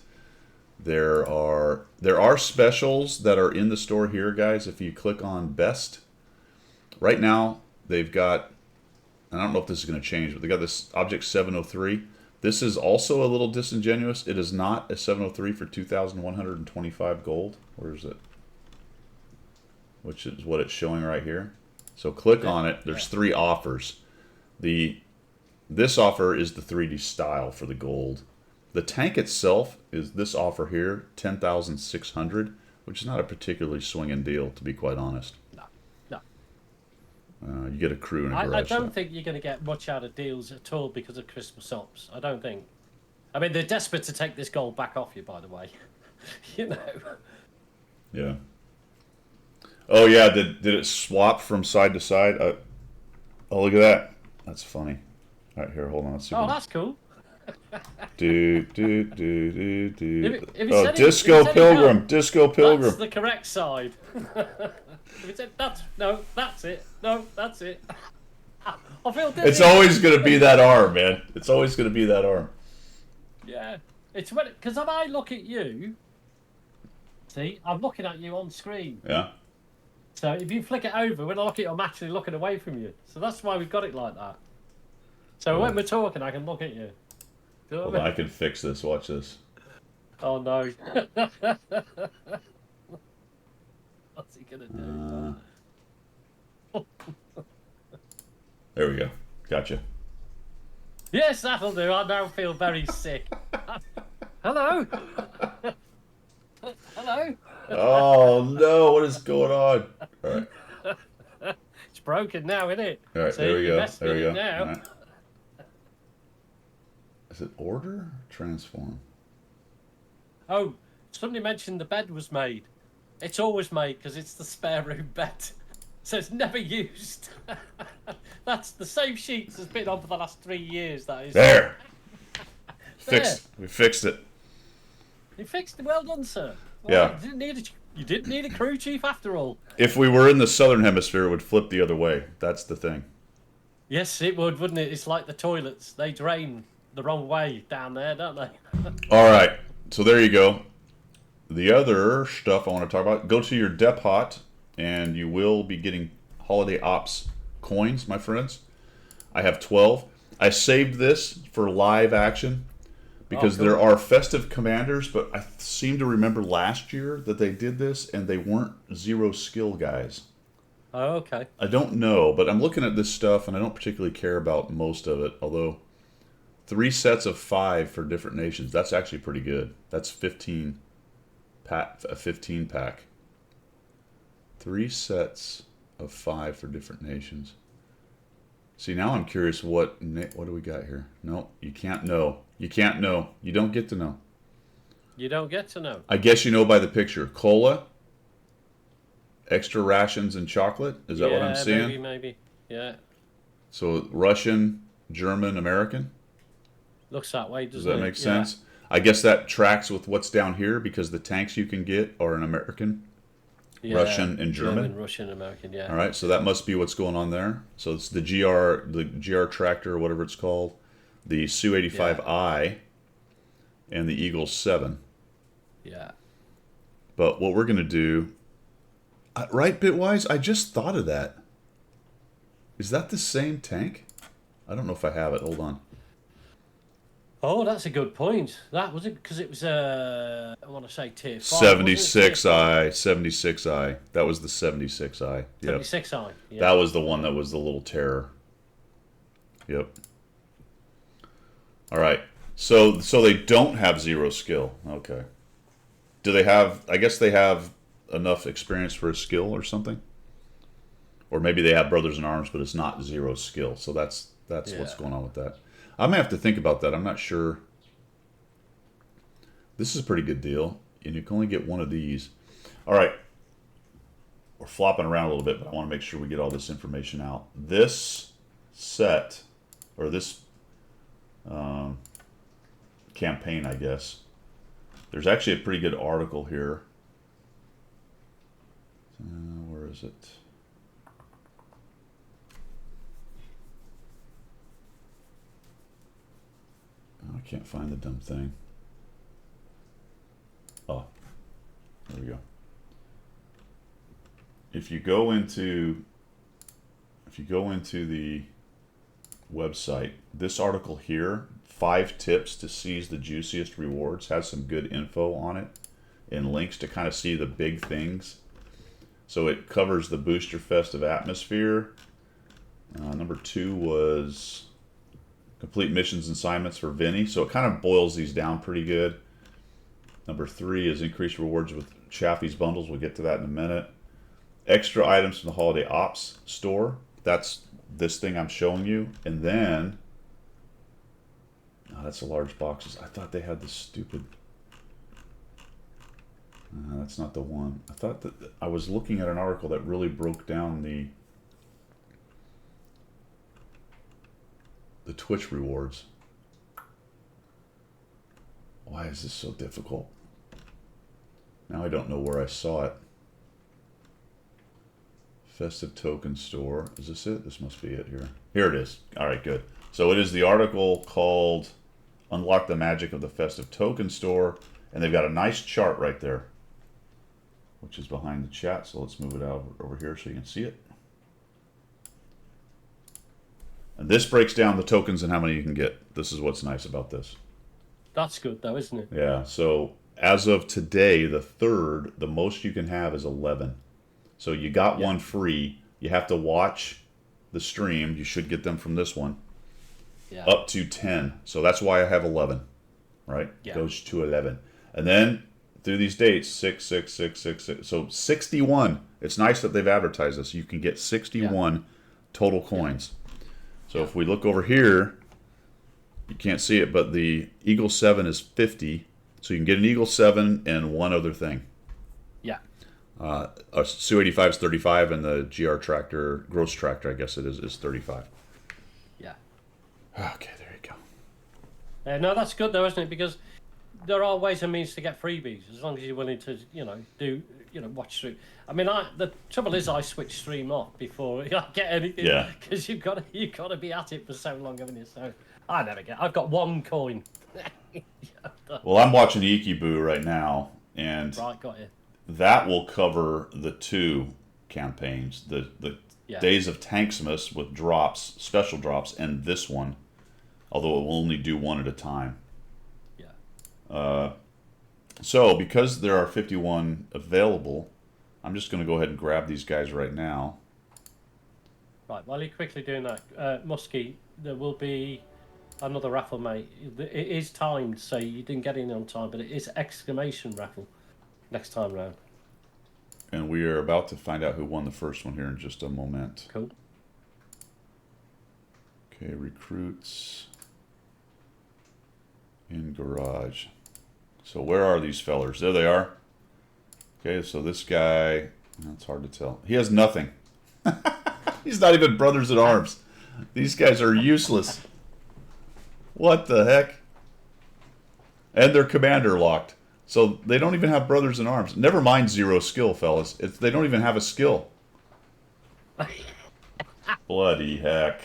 Speaker 2: There are specials that are in the store here, guys. If you click on best, right now they've got, and I don't know if this is going to change, but they got this Object 703. This is also a little disingenuous. It is not a 703 for 2,125 gold. Where is it? Which is what it's showing right here. So click on it. There's 3 offers. This offer is the 3D style for the gold. The tank itself is this offer here, 10,600, which is not a particularly swinging deal, to be quite honest.
Speaker 1: No.
Speaker 2: You get a crew and a garage.
Speaker 1: I don't think you're going to get much out of deals at all because of Christmas ops. I don't think. I mean, they're desperate to take this gold back off you, by the way. You know.
Speaker 2: Yeah. Oh yeah, did it swap from side to side? Oh, look at that. That's funny. All right, here, hold on. Let's see.
Speaker 1: Oh, that's cool.
Speaker 2: Do.
Speaker 1: If
Speaker 2: Oh, Disco Pilgrim. Disco Pilgrim.
Speaker 1: That's the correct side. If it said that's it. No, that's it. I feel dizzy.
Speaker 2: It's always going to be that arm, man. It's always going to be that arm.
Speaker 1: Yeah, it's when because if I look at you, see, I'm looking at you on screen.
Speaker 2: Yeah.
Speaker 1: So if you flick it over, when I look at you, I'm actually looking away from you. So that's why we've got it like that. So when we're talking, I can look at you. Do you know
Speaker 2: Hold
Speaker 1: what
Speaker 2: on,
Speaker 1: I
Speaker 2: I can fix this. Watch this.
Speaker 1: Oh no. What's he gonna do?
Speaker 2: There we go. Gotcha.
Speaker 1: Yes, that'll do. I now feel very sick. Hello. Hello.
Speaker 2: Oh no! What is going on? All right.
Speaker 1: It's broken now, isn't it?
Speaker 2: All right.
Speaker 1: See,
Speaker 2: There we
Speaker 1: you
Speaker 2: go.
Speaker 1: messed
Speaker 2: There we
Speaker 1: with
Speaker 2: go.
Speaker 1: it now.
Speaker 2: All right. Is it order? Transform.
Speaker 1: Oh, somebody mentioned the bed was made. It's always made because it's the spare room bed. So it's never used. That's the same sheets has been on for the last 3 years. That is.
Speaker 2: There. Fixed. We fixed it.
Speaker 1: You fixed it. Well done, sir. Well,
Speaker 2: Yeah.
Speaker 1: You didn't need a crew chief after all.
Speaker 2: If we were in the southern hemisphere, it would flip the other way. That's the thing.
Speaker 1: Yes, it would, wouldn't it? It's like the toilets. They drain the wrong way down there, don't they?
Speaker 2: All right. So there you go. The other stuff I want to talk about, go to your depot, and you will be getting Holiday Ops coins, my friends. I have 12. I saved this for live action because
Speaker 1: cool.
Speaker 2: there are festive commanders, but I seem to remember last year that they did this, and they weren't 0 skill guys.
Speaker 1: Oh, okay.
Speaker 2: I don't know, but I'm looking at this stuff, and I don't particularly care about most of it, although 3 sets of 5 for different nations. That's actually pretty good. That's 15 pack, a 15 pack. 3 sets of 5 for different nations. See, now I'm curious what do we got here? No, you can't know. You can't know. You don't get to know.
Speaker 1: You don't get to know.
Speaker 2: I guess you know by the picture. Cola, extra rations, and chocolate. Is that what I'm seeing?
Speaker 1: Maybe. Yeah.
Speaker 2: So Russian, German, American.
Speaker 1: Looks that way,
Speaker 2: Does
Speaker 1: doesn't it?
Speaker 2: that make sense? I guess that tracks with what's down here because the tanks you can get are an American,
Speaker 1: Yeah.
Speaker 2: Russian, and German.
Speaker 1: Russian, American, yeah.
Speaker 2: All right, so that must be what's going on there. So it's the GR tractor, or whatever it's called, the Su-85I, and the Eagle 7.
Speaker 1: Yeah.
Speaker 2: But what we're going to do Right, Bitwise? I just thought of that. Is that the same tank? I don't know if I have it. Hold on.
Speaker 1: Oh, that's a good point. That was it because it was I want to say tier 5.
Speaker 2: 76i. 76i. That was the 76i. Yep.
Speaker 1: 76i. Yeah.
Speaker 2: That was the one that was the little terror. Yep. All right. So they don't have 0 skill. Okay. Do they have? I guess they have enough experience for a skill or something. Or maybe they have brothers in arms, but it's not 0 skill. So that's what's going on with that. I may have to think about that. I'm not sure. This is a pretty good deal, and you can only get one of these. All right. We're flopping around a little bit, but I want to make sure we get all this information out. This set, or this campaign, I guess. There's actually a pretty good article here. Where is it? I can't find the dumb thing. Oh, there we go. If you go into the website, this article here, 5 tips to seize the juiciest rewards, has some good info on it and links to kind of see the big things. So it covers the Booster Festive atmosphere. Number 2 was complete missions and assignments for Vinny. So it kind of boils these down pretty good. Number 3 is increased rewards with Chaffee's bundles. We'll get to that in a minute. Extra items from the Holiday Ops store. That's this thing I'm showing you. And then, that's the large boxes. I thought they had this stupid. That's not the one. I thought that I was looking at an article that really broke down the Twitch rewards. Why is this so difficult? Now I don't know where I saw it. Festive Token Store. Is this it? This must be it here. Here it is. All right, good. So it is the article called Unlock the Magic of the Festive Token Store. And they've got a nice chart right there, which is behind the chat. So let's move it out over here so you can see it. And this breaks down the tokens and how many you can get. This is what's nice about this.
Speaker 1: That's good though, isn't it?
Speaker 2: Yeah, so as of today, the 3rd, the most you can have is 11. So you got one free. You have to watch the stream. You should get them from this one.
Speaker 1: Yeah.
Speaker 2: Up to 10. So that's why I have 11. Right?
Speaker 1: Yeah.
Speaker 2: Goes to 11. And then through these dates, 6, 6, 6, 6, 6. So 61. It's nice that they've advertised this. You can get 61 total coins. So if we look over here, you can't see it, but the Eagle 7 is 50. So you can get an Eagle 7 and one other thing.
Speaker 1: Yeah.
Speaker 2: A Su-85 is 35, and the GR tractor, gross tractor, I guess it is 35.
Speaker 1: Yeah.
Speaker 2: Okay, there you go.
Speaker 1: No, that's good though, isn't it? Because there are ways and means to get freebies as long as you're willing to, watch through. I mean, the trouble is I switch stream off before I get anything.
Speaker 2: Yeah.
Speaker 1: Because you've got to be at it for so long, haven't you? So I never get. I've got 1 coin.
Speaker 2: Well, I'm watching Ikibu right now, and
Speaker 1: Right, got you.
Speaker 2: that will cover the 2 campaigns, the Days of Tanksmas with drops, special drops, and this one, although it will only do 1 at a time.
Speaker 1: Yeah.
Speaker 2: So because there are 51 available, I'm just going to go ahead and grab these guys right now.
Speaker 1: Right, while you're quickly doing that, Muskie, there will be another raffle, mate. It is timed, so you didn't get in on time, but it is exclamation raffle next time round.
Speaker 2: And we are about to find out who won the first one here in just a moment.
Speaker 1: Cool.
Speaker 2: Okay, recruits in garage. So where are these fellers? There they are. Okay, so this guy, it's hard to tell. He has nothing. He's not even brothers in arms. These guys are useless. What the heck? And they're commander locked. So they don't even have brothers in arms. Never mind 0 skill, fellas. They don't even have a skill. Bloody heck.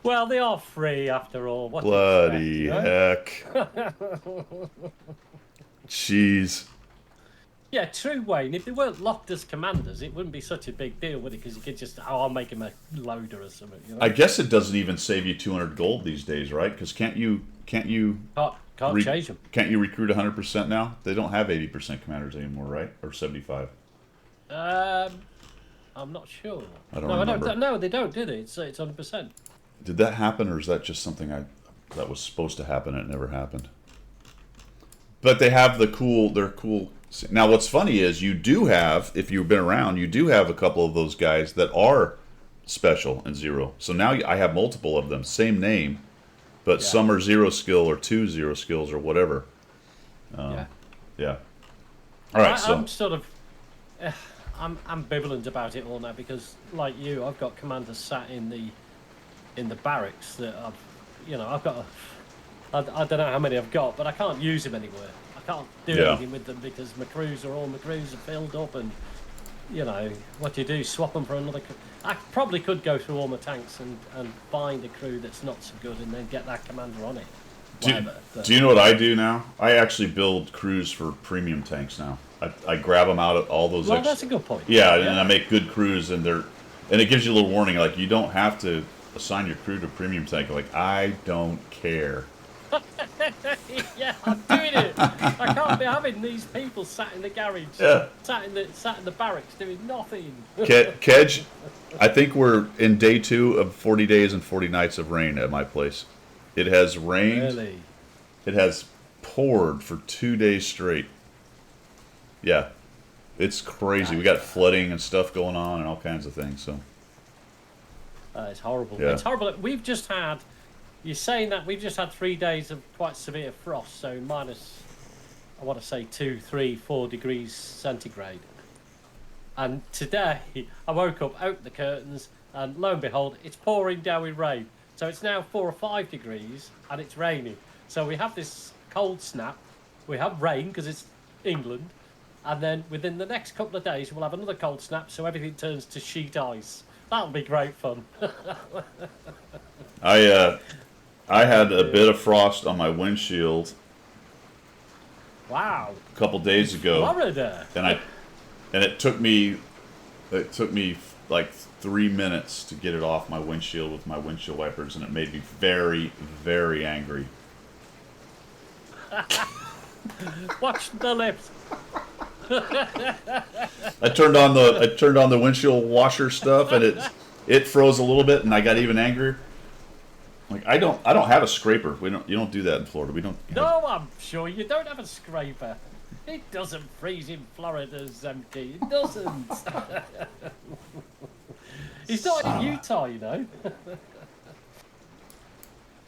Speaker 1: Well, they are free after all. What
Speaker 2: Bloody
Speaker 1: heck.
Speaker 2: Jeez.
Speaker 1: Yeah, true, Wayne. If they weren't locked as commanders, it wouldn't be such a big deal, would it? Because you could just, I'll make him a loader or something. You know?
Speaker 2: I guess it doesn't even save you 200 gold these days, right? Because can't you
Speaker 1: Can't change them.
Speaker 2: can't you recruit 100% now? They don't have 80% commanders anymore, right? Or 75.
Speaker 1: I'm not sure.
Speaker 2: I don't
Speaker 1: no,
Speaker 2: remember.
Speaker 1: I don't. No, they don't, do they? It's 100%.
Speaker 2: Did that happen, or is that just something that was supposed to happen and it never happened? But they have they're cool. Now, what's funny is you do have, if you've been around, you do have a couple of those guys that are special and 0. So now I have multiple of them, same name, but
Speaker 1: Yeah.
Speaker 2: some are 0 skill or 2 0 skills or whatever.
Speaker 1: Yeah.
Speaker 2: Yeah. All right,
Speaker 1: I'm sort of, I'm ambivalent about it all now because, like you, I've got commanders sat in the barracks that I've got. I don't know how many I've got, but I can't use them anywhere. I can't do
Speaker 2: Yeah.
Speaker 1: anything with them because my crews are filled up, and what do you do? Swap them for another. I probably could go through all my tanks and find a crew that's not so good, and then get that commander on it.
Speaker 2: Do you know what I do now? I actually build crews for premium tanks now. I grab them out of all those.
Speaker 1: Well, that's a good point.
Speaker 2: Yeah, and I make good crews, and it gives you a little warning, like you don't have to assign your crew to premium tank. Like I don't care.
Speaker 1: Yeah, I'm doing it. I can't be having these people sat in the garage, sat in the barracks doing nothing.
Speaker 2: Kedge, I think we're in day 2 of 40 days and 40 nights of rain at my place. It has rained.
Speaker 1: Really?
Speaker 2: It has poured for 2 days straight. Yeah, it's crazy. We got flooding and stuff going on and all kinds of things. So
Speaker 1: it's horrible.
Speaker 2: Yeah.
Speaker 1: It's horrible. We've just had. You're saying that we've just had 3 days of quite severe frost, so minus, I want to say 2, 3, 4 degrees centigrade. And today, I woke up, opened the curtains, and lo and behold, it's pouring down with rain. So it's now 4 or 5 degrees, and it's raining. So we have this cold snap, we have rain, because it's England, and then within the next couple of days, we'll have another cold snap, so everything turns to sheet ice. That'll be great fun.
Speaker 2: I had a bit of frost on my windshield
Speaker 1: Wow.
Speaker 2: a couple days ago,
Speaker 1: Florida.
Speaker 2: and it took me like 3 minutes to get it off my windshield with my windshield wipers, and it made me very, very angry.
Speaker 1: Watch the lips.
Speaker 2: I turned on the windshield washer stuff, and it froze a little bit, and I got even angrier. Like I don't have a scraper. You don't do that in Florida. We don't.
Speaker 1: No, I'm sure you don't have a scraper. It doesn't freeze in Florida, Zemke. It doesn't. He's not in Utah, you know.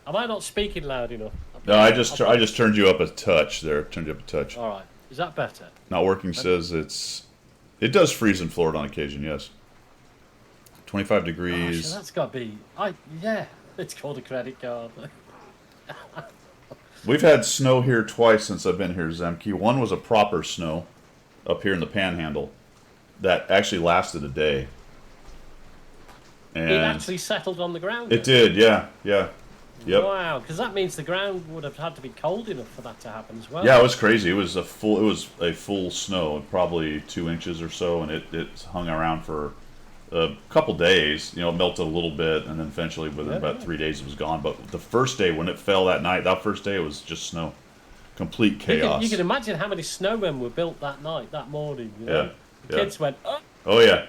Speaker 1: Am I not speaking loud enough?
Speaker 2: No, I just turned you up a touch there. Turned you up a touch.
Speaker 1: All right. Is that better?
Speaker 2: Not working says it does freeze in Florida on occasion. Yes. 25 degrees.
Speaker 1: Gosh, that's got to be. Yeah. It's called a credit card.
Speaker 2: We've had snow here twice since I've been here, Zemke. One was a proper snow up here in the Panhandle that actually lasted a day. And
Speaker 1: It actually settled on the ground.
Speaker 2: it did, yeah. Yep.
Speaker 1: Wow, because that means the ground would have had to be cold enough for that to happen as well.
Speaker 2: Yeah, it was crazy. It was a full snow, probably 2 inches or so, and it hung around for a couple days. You know, it melted a little bit, and then eventually within about 3 days it was gone. But the first day when it fell that night, that first day it was just snow, complete chaos.
Speaker 1: You can imagine how many snowmen were built that night, that morning. You know?
Speaker 2: Yeah.
Speaker 1: Kids went, oh.
Speaker 2: Oh yeah.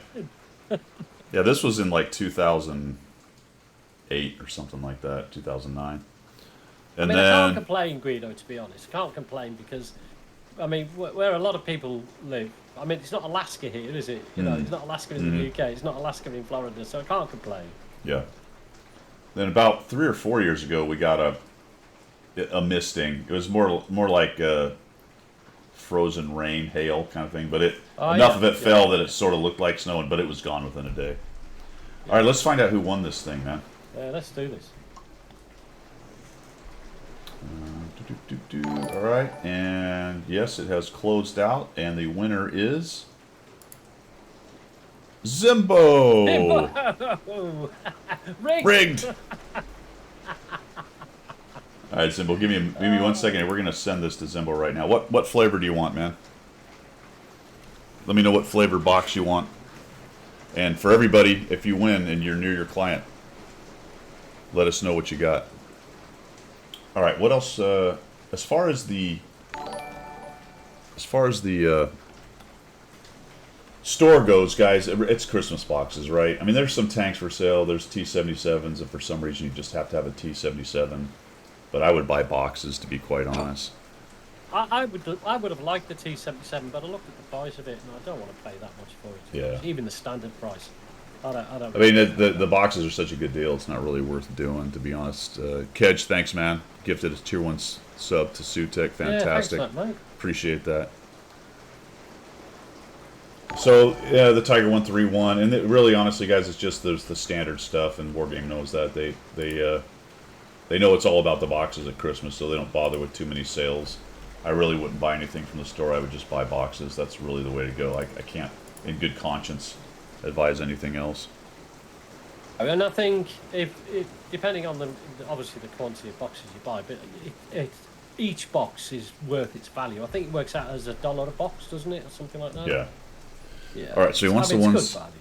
Speaker 2: Yeah, this was in like 2008 or something like that, 2009. And
Speaker 1: I
Speaker 2: then
Speaker 1: can't complain, Guido, to be honest. I can't complain because, I mean, where a lot of people live, I mean, it's not Alaska here, is it? You know, it's not Alaska in the UK, it's not Alaska in Florida, so I can't complain.
Speaker 2: Yeah. Then about 3 or 4 years ago, we got a misting. It was more like frozen rain, hail kind of thing, but enough of it fell that it sort of looked like snow, but it was gone within a day. All right, let's find out who won this thing, man.
Speaker 1: Yeah, let's do this.
Speaker 2: All right, and yes, it has closed out, and the winner is Zimbo. Rigged. All right, Zimbo, give me 1 second. We're gonna send this to Zimbo right now. What flavor do you want, man? Let me know what flavor box you want. And for everybody, if you win and you're near your client, let us know what you got. All right, what else? As far as the store goes, guys, it's Christmas boxes, right? I mean, there's some tanks for sale. There's T-77s, and for some reason you just have to have a T-77. But I would buy boxes, to be quite honest.
Speaker 1: I would have liked the T-77, but I looked at the price of it, and I don't want to pay that much for it.
Speaker 2: Yeah.
Speaker 1: Even the standard price. I don't.
Speaker 2: I mean, the boxes are such a good deal. It's not really worth doing, to be honest. Kedge, thanks, man. Gifted a tier 1 sub to Sutek. Fantastic.
Speaker 1: Yeah, thanks, mate.
Speaker 2: Appreciate that. So, yeah, the Tiger 131. And really, honestly, guys, it's just there's the standard stuff, and Wargame knows that. They know it's all about the boxes at Christmas, so they don't bother with too many sales. I really wouldn't buy anything from the store. I would just buy boxes. That's really the way to go. I can't, in good conscience, advise anything else.
Speaker 1: And I think if depending on obviously the quantity of boxes you buy, but each box is worth its value. I think it works out as $1 a box, doesn't it, or something like that?
Speaker 2: Yeah.
Speaker 1: Yeah.
Speaker 2: All right. So he wants the
Speaker 1: it's
Speaker 2: ones.
Speaker 1: good value.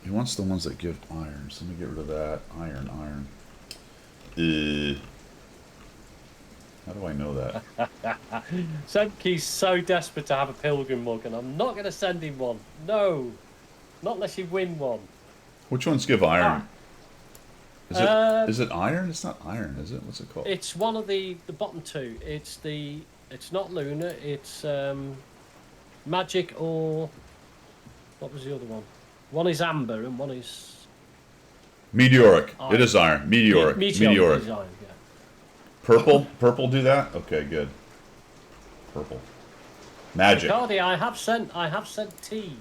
Speaker 2: He wants the ones that give irons. Let me get rid of that. Iron. How do I know that?
Speaker 1: Semke's so desperate to have a Pilgrim mug, and I'm not going to send him one. No. Not unless you win one.
Speaker 2: Which ones give iron?
Speaker 1: Ah.
Speaker 2: Is it iron? It's not iron, is it? What's it called?
Speaker 1: It's one of the bottom two. It's not Lunar. It's Magic, or what was the other one? One is Amber and one is
Speaker 2: Meteoric.
Speaker 1: Iron.
Speaker 2: It is iron. Meteoric.
Speaker 1: Meteoric. Is iron, yeah.
Speaker 2: Purple? Purple do that? Okay, good. Purple. Magic.
Speaker 1: Cardi, I have sent tea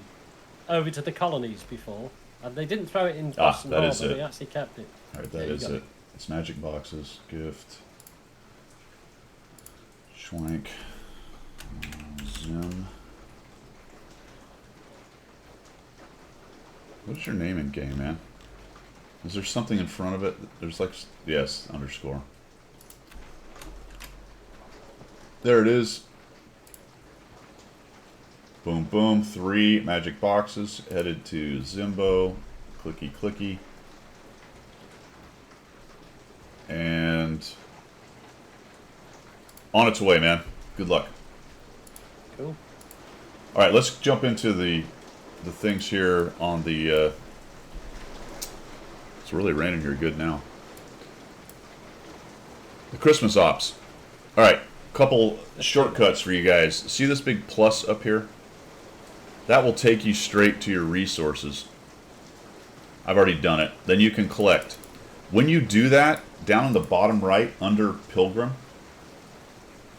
Speaker 1: over to the colonies before, and they didn't throw it in Boston
Speaker 2: that is
Speaker 1: Harbor.
Speaker 2: it.
Speaker 1: They actually kept it.
Speaker 2: Alright, that is it. It's magic boxes. Gift. Schwank. Zim. What's your name in game, man? Is there something in front of it? There's like... Yes, underscore. There it is. Boom, boom. 3 magic boxes headed to Zimbo. Clicky, clicky. And on its way, man. Good luck.
Speaker 1: Cool.
Speaker 2: All right, let's jump into the things here on the... it's really raining here good now. The Christmas ops. All right. Couple shortcuts for you guys. See this big plus up here? That will take you straight to your resources. I've already done it. Then you can collect. When you do that, down in the bottom right under Pilgrim,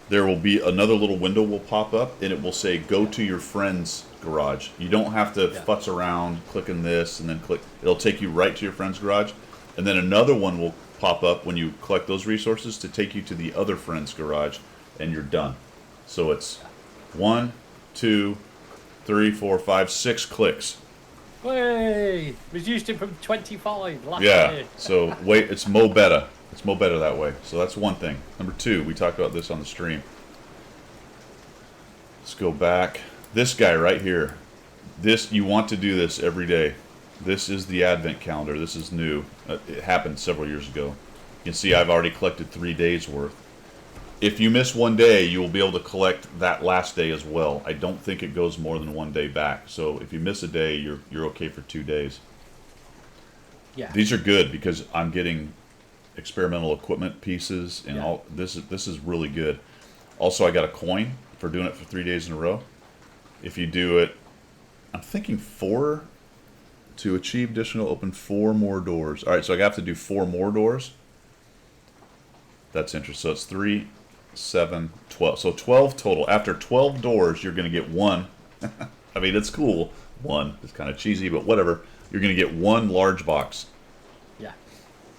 Speaker 2: there will be another little window will pop up, and it will say go to your friend's garage. You don't have to futz around clicking this and then click. It'll take you right to your friend's garage. And then another one will pop up when you collect those resources to take you to the other friend's garage. And you're done. So it's 1, 2, 3, 4, 5, 6 clicks.
Speaker 1: Way reduced it from 25 last
Speaker 2: Yeah.
Speaker 1: year.
Speaker 2: So wait, it's mo better. It's mo better that way. So that's one thing. Number 2, we talked about this on the stream. Let's go back. This guy right here. This, you want to do this every day. This is the Advent calendar. This is new. It happened several years ago. You can see I've already collected 3 days worth. If you miss one day, you will be able to collect that last day as well. I don't think it goes more than 1 day back. So if you miss a day, you're okay for 2 days.
Speaker 1: Yeah.
Speaker 2: These are good because I'm getting experimental equipment pieces and all. This is really good. Also, I got a coin for doing it for 3 days in a row. If you do it, I'm thinking 4 to achieve additional. Open 4 more doors. All right, so I have to do 4 more doors. That's interesting. So it's 3, 7, 12. So 12 total. After 12 doors, you're going to get 1. I mean, it's cool. 1. It's kind of cheesy, but whatever. You're going to get 1 large box.
Speaker 1: Yeah.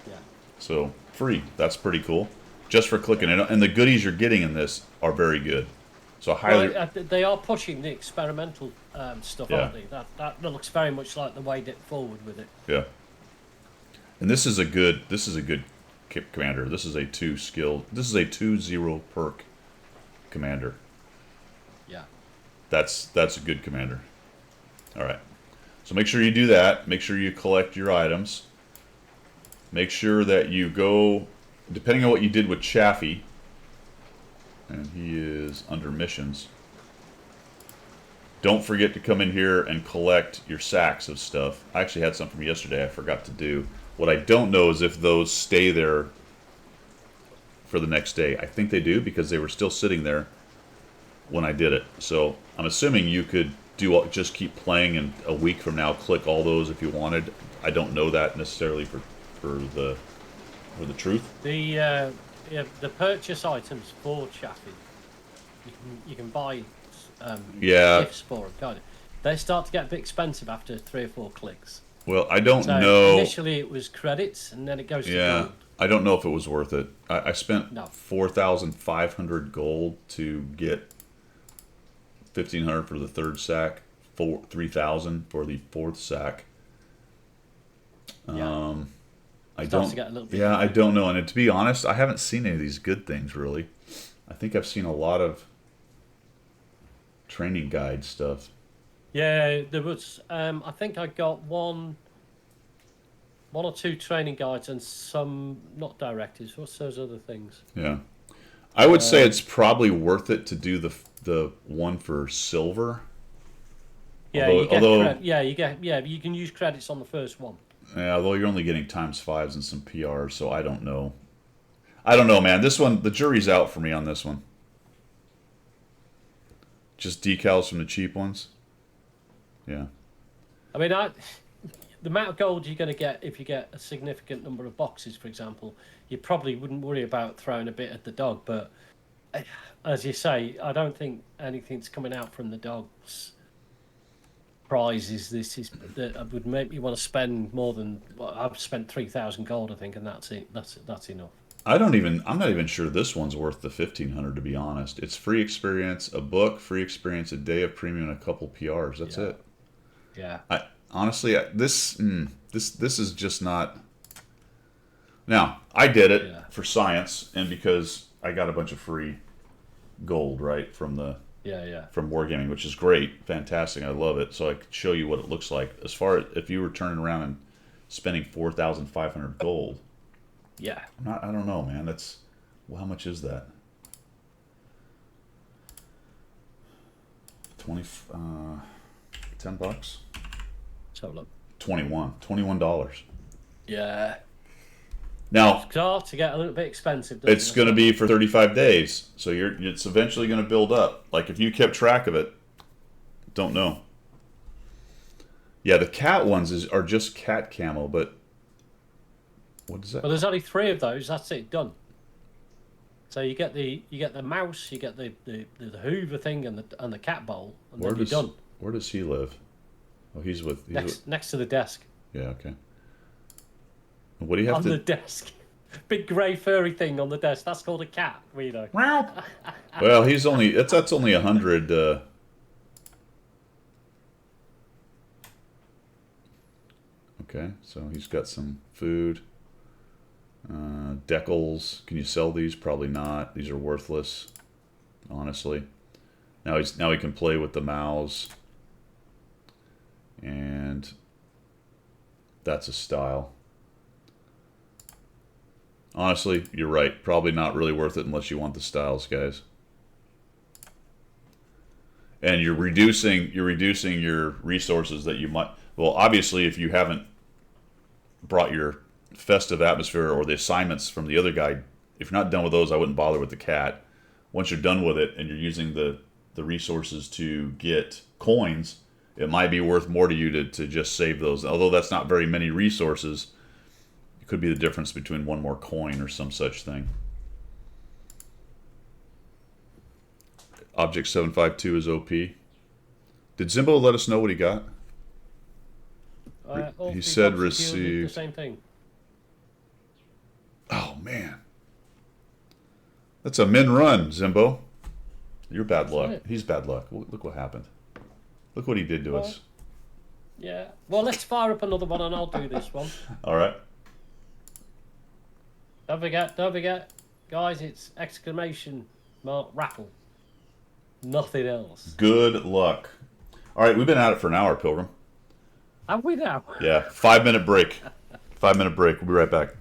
Speaker 1: Yeah.
Speaker 2: So free. That's pretty cool. Just for clicking it. And the goodies you're getting in this are very good. So highly...
Speaker 1: Well, they are pushing the experimental stuff, aren't they? That looks very much like the way it forward with it.
Speaker 2: Yeah. And this is a good commander. This is a 2 skill. This is a 2-0 perk commander.
Speaker 1: Yeah.
Speaker 2: That's a good commander. All right. So make sure you do that. Make sure you collect your items. Make sure that you go, depending on what you did with Chaffee, and he is under missions. Don't forget to come in here and collect your sacks of stuff. I actually had some from yesterday I forgot to do. What I don't know is if those stay there for the next day. I think they do because they were still sitting there when I did it. So I'm assuming you could just keep playing, and a week from now click all those if you wanted. I don't know that necessarily for the truth.
Speaker 1: The purchase items for Chaffee, you can buy gifts for them, can't you? They start to get a bit expensive after 3 or 4 clicks.
Speaker 2: Well, I don't
Speaker 1: So
Speaker 2: know.
Speaker 1: initially it was credits, and then it goes to gold.
Speaker 2: I don't know if it was worth it. I spent
Speaker 1: No.
Speaker 2: 4,500 gold to get 1,500 for the 3rd sack, 3,000 for the 4th sack.
Speaker 1: Yeah.
Speaker 2: I
Speaker 1: Starts
Speaker 2: don't.
Speaker 1: to get a little bit
Speaker 2: Yeah, I don't know. And to be honest, I haven't seen any of these good things really. I think I've seen a lot of training guide stuff.
Speaker 1: Yeah, there was. I think I got one or two training guides and some not directives. What's those other things?
Speaker 2: Yeah, I would say it's probably worth it to do the one for silver.
Speaker 1: Yeah,
Speaker 2: Although-
Speaker 1: you get
Speaker 2: although-
Speaker 1: you can use credits on the first one.
Speaker 2: Yeah, although you're only getting ×5s and some PRs, so I don't know. I don't know, man. This one, the jury's out for me on this one. Just decals from the cheap ones. Yeah.
Speaker 1: I mean, the amount of gold you're going to get if you get a significant number of boxes, for example, you probably wouldn't worry about throwing a bit at the dog. But as you say, I don't think anything's coming out from the dog's prizes. That would make me want to spend more than. Well, I've spent 3,000 gold, I think, and that's it. That's enough.
Speaker 2: I'm not even sure this one's worth the 1,500, to be honest. It's free experience, a book, free experience, a day of premium, and a couple PRs. That's it.
Speaker 1: Yeah.
Speaker 2: Honestly, this is just not. Now, I did it for science and because I got a bunch of free gold, right, from from Wargaming, which is great, fantastic. I love it. So I could show you what it looks like. As far as if you were turning around and spending 4,500 gold.
Speaker 1: Yeah.
Speaker 2: I don't know, man. That's, well, how much is that? 10 bucks?
Speaker 1: So look.
Speaker 2: $21.
Speaker 1: Yeah.
Speaker 2: Now,
Speaker 1: Start to get a little bit expensive. Doesn't
Speaker 2: it's
Speaker 1: it?
Speaker 2: going to be for 35 days, so it's eventually going to build up. Like if you kept track of it, don't know. Yeah, the cat ones are just cat camo, but what is that?
Speaker 1: Well, there's only 3 of those. That's it, done. So you get the mouse, you get the Hoover thing, and the cat bowl, and then you're done.
Speaker 2: Where does he live? Oh, he's with
Speaker 1: Next to the desk.
Speaker 2: Yeah, okay. And what do you have
Speaker 1: On
Speaker 2: to?
Speaker 1: the desk, big grey furry thing on the desk. That's called a cat. We know.
Speaker 2: Well, he's only that's only 100. Okay, so he's got some food. Decals. Can you sell these? Probably not. These are worthless, honestly. Now he can play with the mouse, and that's a style. Honestly, you're right. Probably not really worth it unless you want the styles, guys. And you're reducing your resources that you might. Well, obviously, if you haven't brought your festive atmosphere or the assignments from the other guy, if you're not done with those, I wouldn't bother with the cat. Once you're done with it and you're using the resources to get coins, it might be worth more to you to just save those. Although that's not very many resources, it could be the difference between one more coin or some such thing. Object 752 is OP. Did Zimbo let us know what he got? He said received.
Speaker 1: The same thing.
Speaker 2: Oh, man. That's a min run, Zimbo. You're bad luck.
Speaker 1: it.
Speaker 2: He's bad luck. Look what happened. Look what he did to us.
Speaker 1: Yeah. Well, let's fire up another one, and I'll do this one.
Speaker 2: All right.
Speaker 1: Don't forget, guys. It's exclamation mark raffle. Nothing else.
Speaker 2: Good luck. All right, we've been at it for an hour, Pilgrim.
Speaker 1: Have we now?
Speaker 2: Yeah, 5-minute break. 5-minute break. We'll be right back.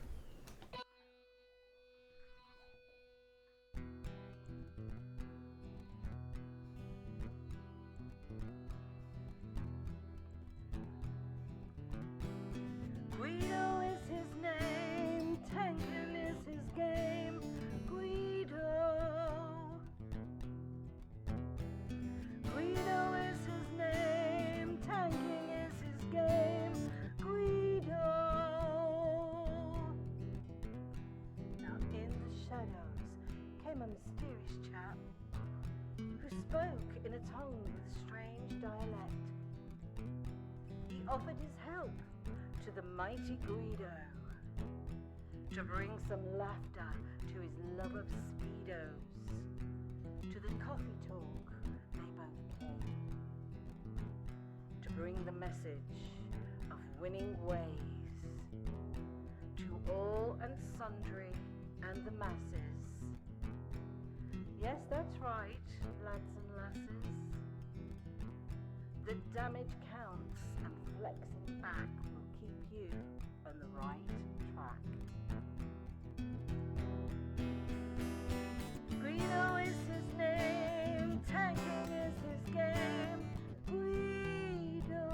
Speaker 3: Guido is his name, tanking is his game. Guido. Guido is his name, tanking is his game. Guido. Now in the shadows came a mysterious chap who spoke in a tongue with strange dialect. He offered his help to the mighty Guido to bring some laughter to his love of speedos. To the coffee talk they both came to bring the message of winning ways to all and sundry and the masses. Yes, that's right, lads and lasses. The damage counts and flexing back will keep you on the right track. Guido is his name, tanking is his game. Guido.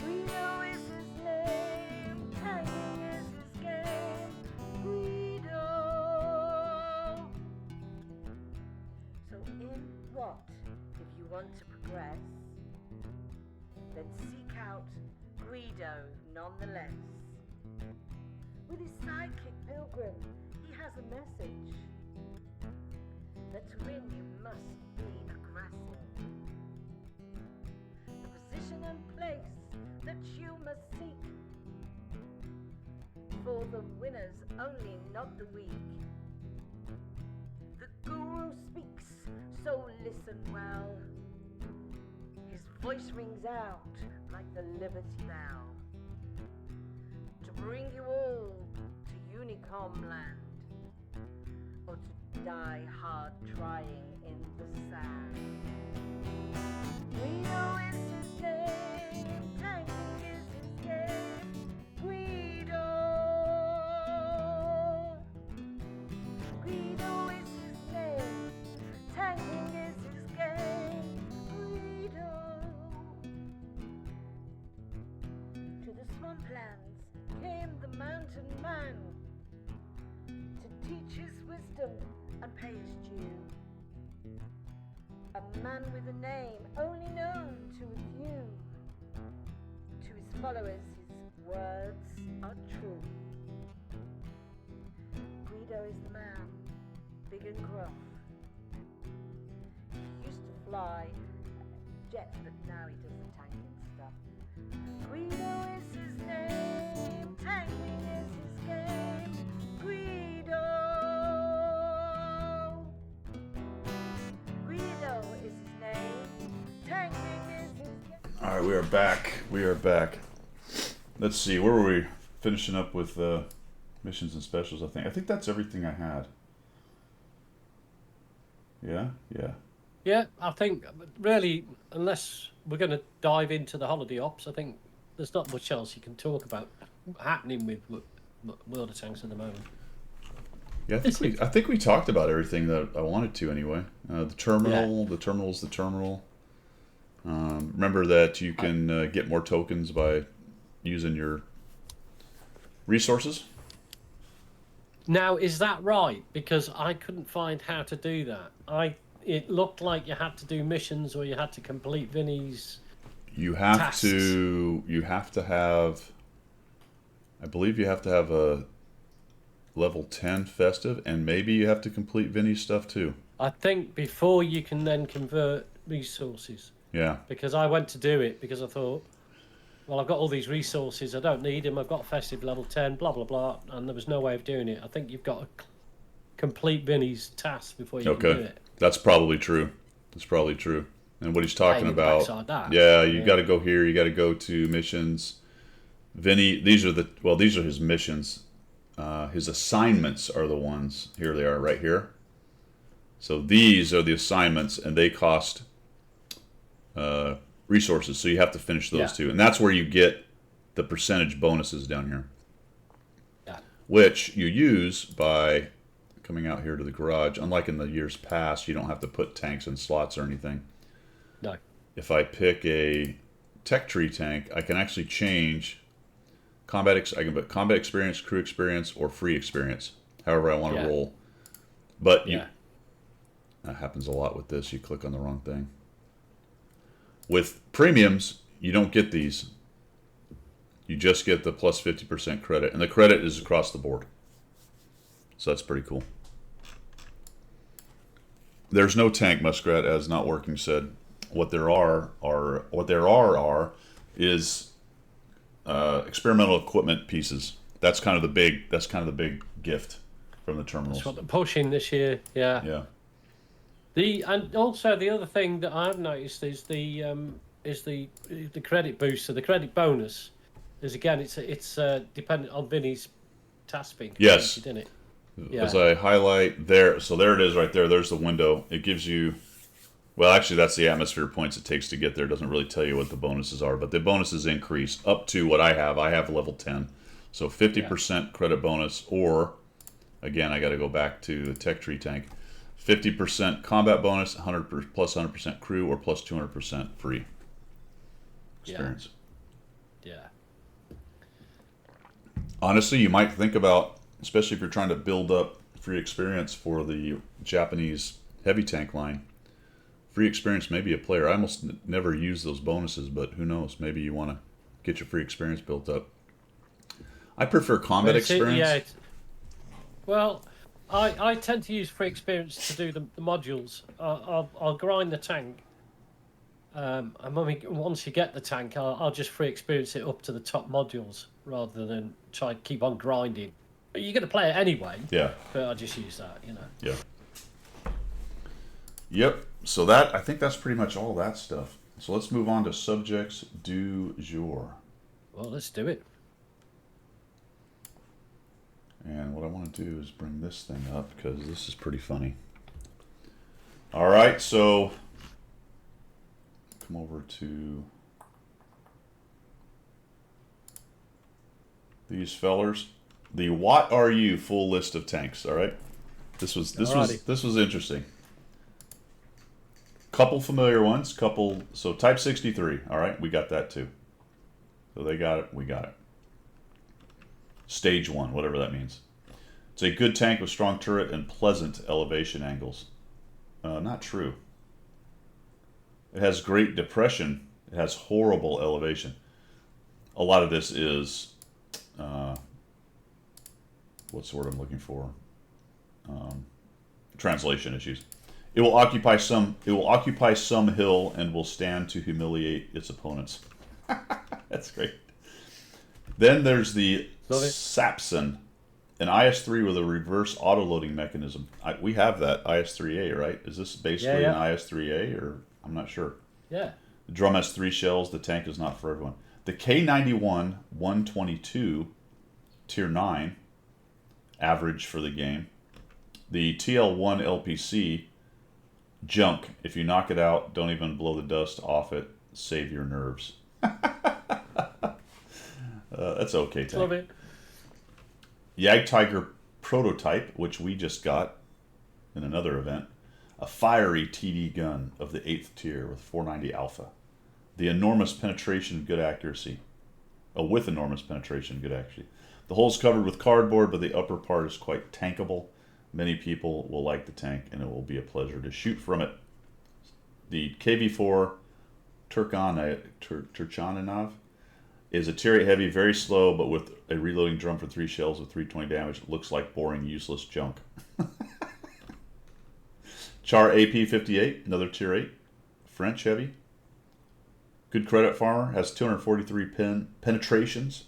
Speaker 3: Guido is his name, tanking is his game. Guido. So in what? If you want to progress, then seek out Guido nonetheless. With his sidekick Pilgrim, he has a message that to win you must be aggressive. The position and place that you must seek for the winners only, not the weak. The guru speaks, so listen well. His voice rings out like the Liberty Bell to bring you all to Unicom land, or to die hard trying in the sand. Guido is his name, tanking is his game. Guido. Guido is his name, tanking is his game. Guido. To the swamplands came the mountain man to teach his wisdom and pay his due. A man with a name only known to a few. To his followers his words are true. Guido is the man, big and gruff. He used to fly jet, but now he does the tanking stuff. Guido is his name, tanking is his game. Guido. Guido is his name, tanking is his game.
Speaker 2: All right, we are back. We are back. Let's see, where were we? Finishing up with missions and specials, I think. I think that's everything I had. Yeah? Yeah.
Speaker 1: Yeah, I think really, unless we're going to dive into the holiday ops, I think there's not much else you can talk about happening with World of Tanks at the moment.
Speaker 2: Yeah, I think we talked about everything that I wanted to anyway. The terminal, the terminal's the terminal. Remember that you can get more tokens by using your resources.
Speaker 1: Now, is that right? Because I couldn't find how to do that. It looked like you had to do missions or you had to complete Vinny's
Speaker 2: You have
Speaker 1: tasks.
Speaker 2: to have, I believe you have to have a level 10 festive, and maybe you have to complete Vinny's stuff too.
Speaker 1: I think before you can then convert resources.
Speaker 2: Yeah.
Speaker 1: Because I went to do it because I thought, well, I've got all these resources, I don't need them, I've got festive level 10, blah, blah, blah, and there was no way of doing it. I think you've got to complete Vinny's task before you can do it.
Speaker 2: That's probably true. That's probably true. And what he's talking about,
Speaker 1: that.
Speaker 2: yeah, you got to go here, you got to go to missions. Vinny, these are his missions. His assignments are the ones, here they are, right here. So these are the assignments, and they cost resources. So you have to finish those two, and that's where you get the percentage bonuses down here, which you use by coming out here to the garage. Unlike in the years past, you don't have to put tanks in slots or anything.
Speaker 1: No.
Speaker 2: If I pick a tech tree tank, I can actually change combat. I can put combat experience, crew experience, or free experience, however I want to roll. But that happens a lot with this. You click on the wrong thing. With premiums, you don't get these. You just get the plus 50% credit, and the credit is across the board. So that's pretty cool. There's no tank, Muskrat, as Not Working said. What there are is experimental equipment pieces. That's kind of the big gift from the terminals.
Speaker 1: That's what they're pushing this year. Yeah.
Speaker 2: Yeah.
Speaker 1: And also the other thing that I've noticed is the credit boost. So the credit bonus is, again, it's dependent on Vinny's task being completed,
Speaker 2: yes.
Speaker 1: isn't it?
Speaker 2: As I highlight there, so there it is right there. There's the window. It gives you, well, actually, that's the atmosphere points it takes to get there. It doesn't really tell you what the bonuses are, but the bonuses increase up to what I have. I have level 10. So 50% credit bonus, or, again, I got to go back to the tech tree tank. 50% combat bonus, 100 plus 100% crew, or plus 200% free experience.
Speaker 1: Yeah.
Speaker 2: Honestly, you might think about, especially if you're trying to build up free experience for the Japanese heavy tank line, free experience may be a player. I almost never use those bonuses, but who knows? Maybe you want to get your free experience built up. I prefer combat experience.
Speaker 1: Well, I tend to use free experience to do the modules. I'll grind the tank. And once you get the tank, I'll just free experience it up to the top modules rather than try to keep on grinding. You're going to play it anyway.
Speaker 2: Yeah.
Speaker 1: But I just use that,
Speaker 2: Yeah. Yep. So I think that's pretty much all that stuff. So let's move on to subjects du jour.
Speaker 1: Well, let's do it.
Speaker 2: And what I want to do is bring this thing up because this is pretty funny. All right, so come over to these fellers. The What Are You full list of tanks, all right? This was interesting. Couple familiar ones, so Type 63, all right? We got that too. So they got it, we got it. Stage 1, whatever that means. It's a good tank with strong turret and pleasant elevation angles. Not true. It has great depression. It has horrible elevation. A lot of this is, what's the word I'm looking for? Translation issues. It will occupy some hill and will stand to humiliate its opponents. That's great. Then there's the Sapson, an IS-3 with a reverse auto-loading mechanism. We have that IS-3A, right? Is this basically an IS-3A, or I'm not sure.
Speaker 1: Yeah.
Speaker 2: The drum has 3 shells. The tank is not for everyone. The K91-122, Tier 9, average for the game. The TL-1 LPC, junk. If you knock it out, don't even blow the dust off it. Save your nerves. That's okay tank.
Speaker 1: Love it.
Speaker 2: Jagdtiger prototype, which we just got in another event. A fiery TD gun of the 8th tier with 490 alpha. The enormous penetration, good accuracy. With enormous penetration, good accuracy. The hull's covered with cardboard, but the upper part is quite tankable. Many people will like the tank, and it will be a pleasure to shoot from it. The KV-4 Turchaninov is a tier 8 heavy, very slow, but with a reloading drum for 3 shells with 320 damage. It looks like boring, useless junk. Char AP-58, another tier 8. French heavy. Good credit farmer, has 243 penetrations.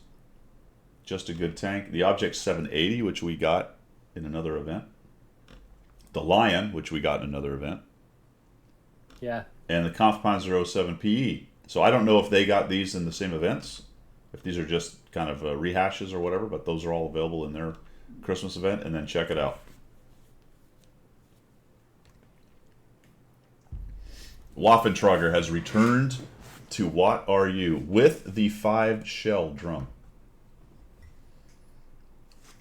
Speaker 2: Just a good tank. The Object 780, which we got in another event. The Lion, which we got in another event.
Speaker 1: Yeah.
Speaker 2: And the Kampfpanzer 07 PE. So I don't know if they got these in the same events, if these are just kind of rehashes or whatever, but those are all available in their Christmas event, and then check it out. Waffentrager has returned to What Are You with the 5 shell drum.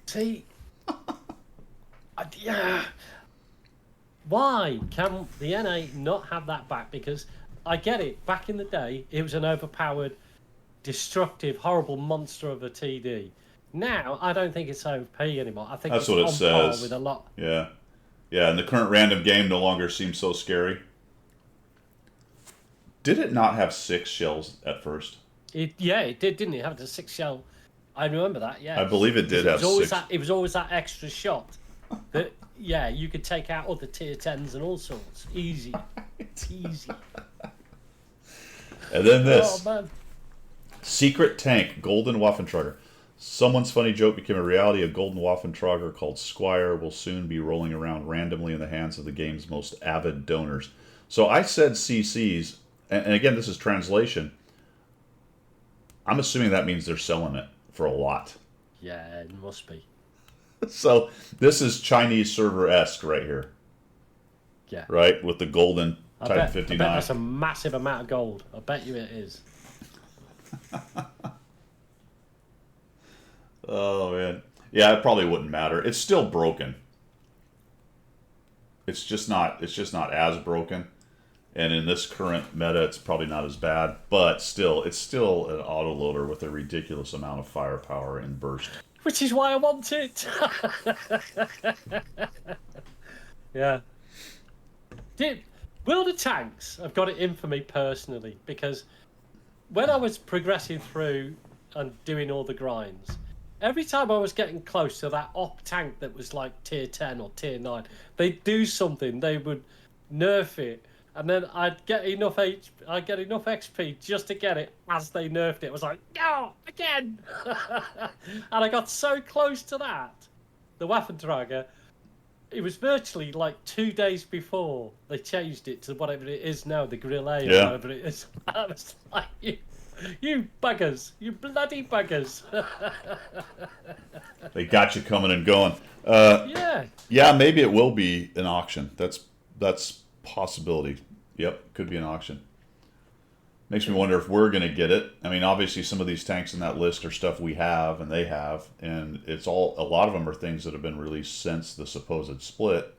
Speaker 1: See, yeah. Why can the NA not have that back? Because I get it. Back in the day, it was an overpowered, destructive, horrible monster of a TD. Now, I don't think it's OP anymore. I think
Speaker 2: That's
Speaker 1: it's
Speaker 2: what it
Speaker 1: on par
Speaker 2: says.
Speaker 1: with a lot.
Speaker 2: Yeah. Yeah, and the current random game no longer seems so scary. Did it not have 6 shells at first?
Speaker 1: It did, didn't it? It had a 6 shell. I remember that. Yeah,
Speaker 2: I believe it did have 6.
Speaker 1: It was always that extra shot. That you could take out other tier 10s and all sorts. Easy, easy.
Speaker 2: And then this.
Speaker 1: Oh man.
Speaker 2: Secret Tank, Golden Waffentrager. Someone's funny joke became a reality. A Golden Waffentrager called Squire will soon be rolling around randomly in the hands of the game's most avid donors. So I said CCs, and again, this is translation. I'm assuming that means they're selling it for a lot.
Speaker 1: Yeah, it must be.
Speaker 2: So this is Chinese server-esque right here.
Speaker 1: Yeah.
Speaker 2: Right? With the golden Type
Speaker 1: I bet
Speaker 2: 59.
Speaker 1: that's a massive amount of gold. I bet you it is.
Speaker 2: Oh man, yeah, it probably wouldn't matter. It's still broken. It's just not. It's just not as broken. And in this current meta, it's probably not as bad. But still, it's still an autoloader with a ridiculous amount of firepower and burst.
Speaker 1: Which is why I want it. Yeah. World of Tanks, I've got it in for me personally, because when I was progressing through and doing all the grinds, every time I was getting close to that op tank that was like tier 10 or tier 9, they'd do something, they would nerf it, and then I'd get enough XP just to get it as they nerfed it. I was like, no, again! And I got so close to that, the Waffentrager, it was virtually like 2 days before they changed it to whatever it is now, the Grillet or whatever it is. I was like, you buggers, you bloody buggers.
Speaker 2: They got you coming and going.
Speaker 1: Yeah.
Speaker 2: Yeah, maybe it will be an auction. That's possibility. Yep, could be an auction. Makes me wonder if we're going to get it. I mean, obviously some of these tanks in that list are stuff we have and they have, and it's all, a lot of them are things that have been released since the supposed split.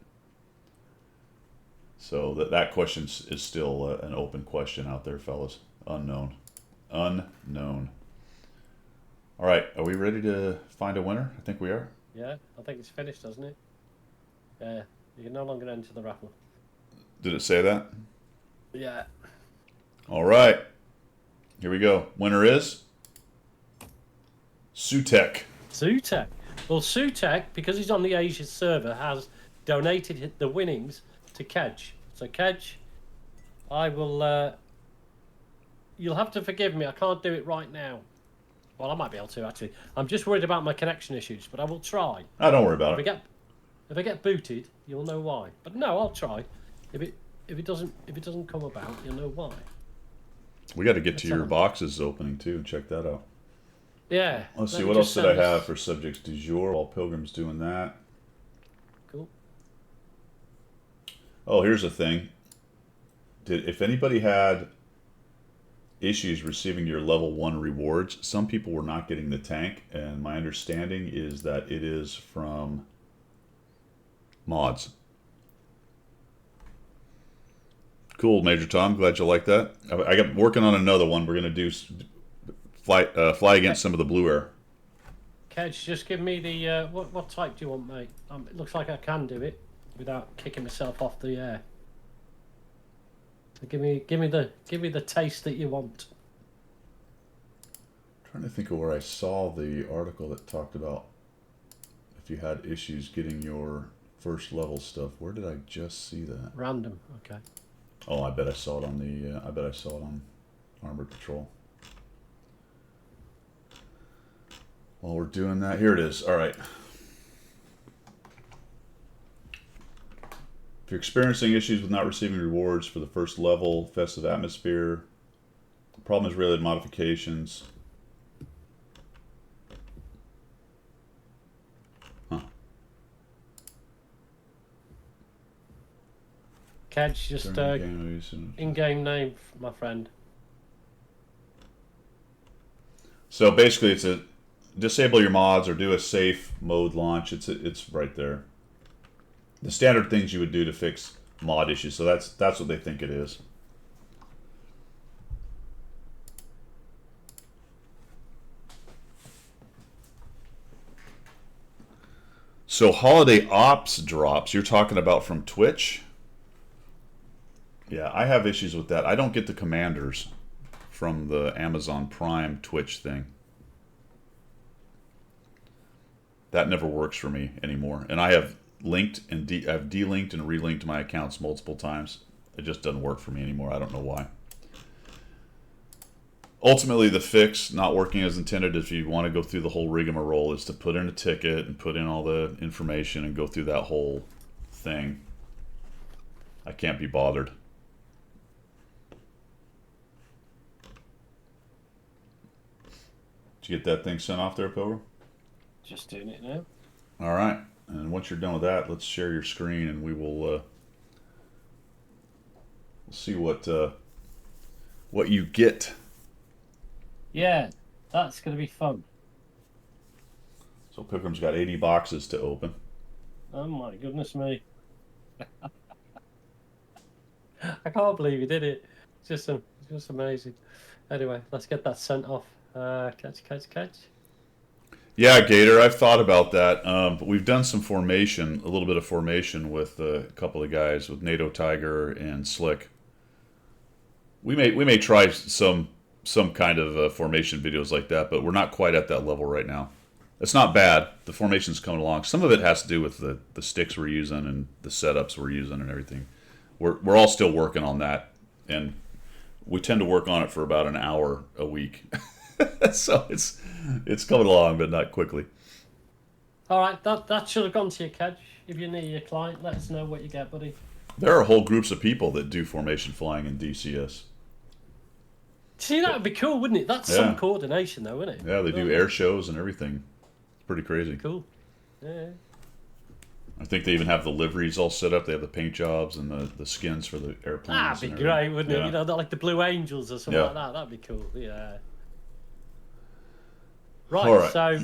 Speaker 2: So that question is still an open question out there, fellas. Unknown. Unknown. All right, are we ready to find a winner? I think we are.
Speaker 1: Yeah, I think it's finished, doesn't it? Yeah, you can no longer enter the raffle.
Speaker 2: Did it say that?
Speaker 1: Yeah.
Speaker 2: All right. Here we go. Winner is Sutek.
Speaker 1: Sutek. Well, Sutek, because he's on the Asia server, has donated the winnings to Kedge. So, Kedge, I will... you'll have to forgive me. I can't do it right now. Well, I might be able to, actually. I'm just worried about my connection issues, but I will try.
Speaker 2: Oh, don't worry about it.
Speaker 1: If I get booted, you'll know why. But no, I'll try. If it doesn't come about, you'll know why.
Speaker 2: We got to get to your boxes opening too and check that out.
Speaker 1: Yeah.
Speaker 2: Let's see, what else did I have for subjects du jour? All Pilgrims doing that.
Speaker 1: Cool.
Speaker 2: Oh, here's a thing. If anybody had issues receiving your level 1 rewards, some people were not getting the tank, and my understanding is that it is from mods. Cool, Major Tom. Glad you like that. I got working on another one. We're going to do fly against some of the blue air.
Speaker 1: Kedge, just give me the what type do you want, mate? It looks like I can do it without kicking myself off the air. So give me the taste that you want.
Speaker 2: I'm trying to think of where I saw the article that talked about if you had issues getting your first level stuff. Where did I just see that?
Speaker 1: Random. Okay.
Speaker 2: Oh, I bet I saw it on the. I bet I saw it on Armored Patrol. While we're doing that, here it is. All right. If you're experiencing issues with not receiving rewards for the first level, Festive Atmosphere, the problem is related modifications. Huh.
Speaker 1: Kedge, just in-game name, my friend.
Speaker 2: So basically, it's a disable your mods or do a safe mode launch. It's right there. The standard things you would do to fix mod issues. So that's what they think it is. So holiday ops drops, you're talking about from Twitch? Yeah, I have issues with that. I don't get the commanders from the Amazon Prime Twitch thing. That never works for me anymore. And I have linked and I've delinked and relinked my accounts multiple times. It just doesn't work for me anymore. I don't know why. Ultimately, the fix, not working as intended, if you want to go through the whole rigmarole, is to put in a ticket and put in all the information and go through that whole thing. I can't be bothered. Did you get that thing sent off there, Pilgrim?
Speaker 1: Just doing it now.
Speaker 2: All right. And once you're done with that, let's share your screen and we will we'll see what you get.
Speaker 1: Yeah, that's going to be fun.
Speaker 2: So Pilgrim's got 80 boxes to open.
Speaker 1: Oh my goodness me. I can't believe you did it. It's just amazing. Anyway, let's get that sent off. Catch.
Speaker 2: Yeah, Gator, I've thought about that. But we've done some formation, a little bit of formation with a couple of guys, with NATO Tiger and Slick. We may try some kind of formation videos like that, but we're not quite at that level right now. It's not bad. The formation's coming along. Some of it has to do with the sticks we're using and the setups we're using and everything. We're all still working on that, and we tend to work on it for about an hour a week. So it's coming along, but not quickly.
Speaker 1: All right, that should have gone to your Kedge. If you need your client, let us know what you get, buddy.
Speaker 2: There are whole groups of people that do formation flying in DCS.
Speaker 1: See, that would be cool, wouldn't it? That's some coordination, though, isn't it?
Speaker 2: Yeah, they do air shows and everything. It's pretty crazy.
Speaker 1: Cool. Yeah.
Speaker 2: I think they even have the liveries all set up. They have the paint jobs and the skins for the airplanes.
Speaker 1: That'd be great, wouldn't it?
Speaker 2: Yeah.
Speaker 1: You know, like the Blue Angels or something like that. That'd be cool. Yeah. Right. So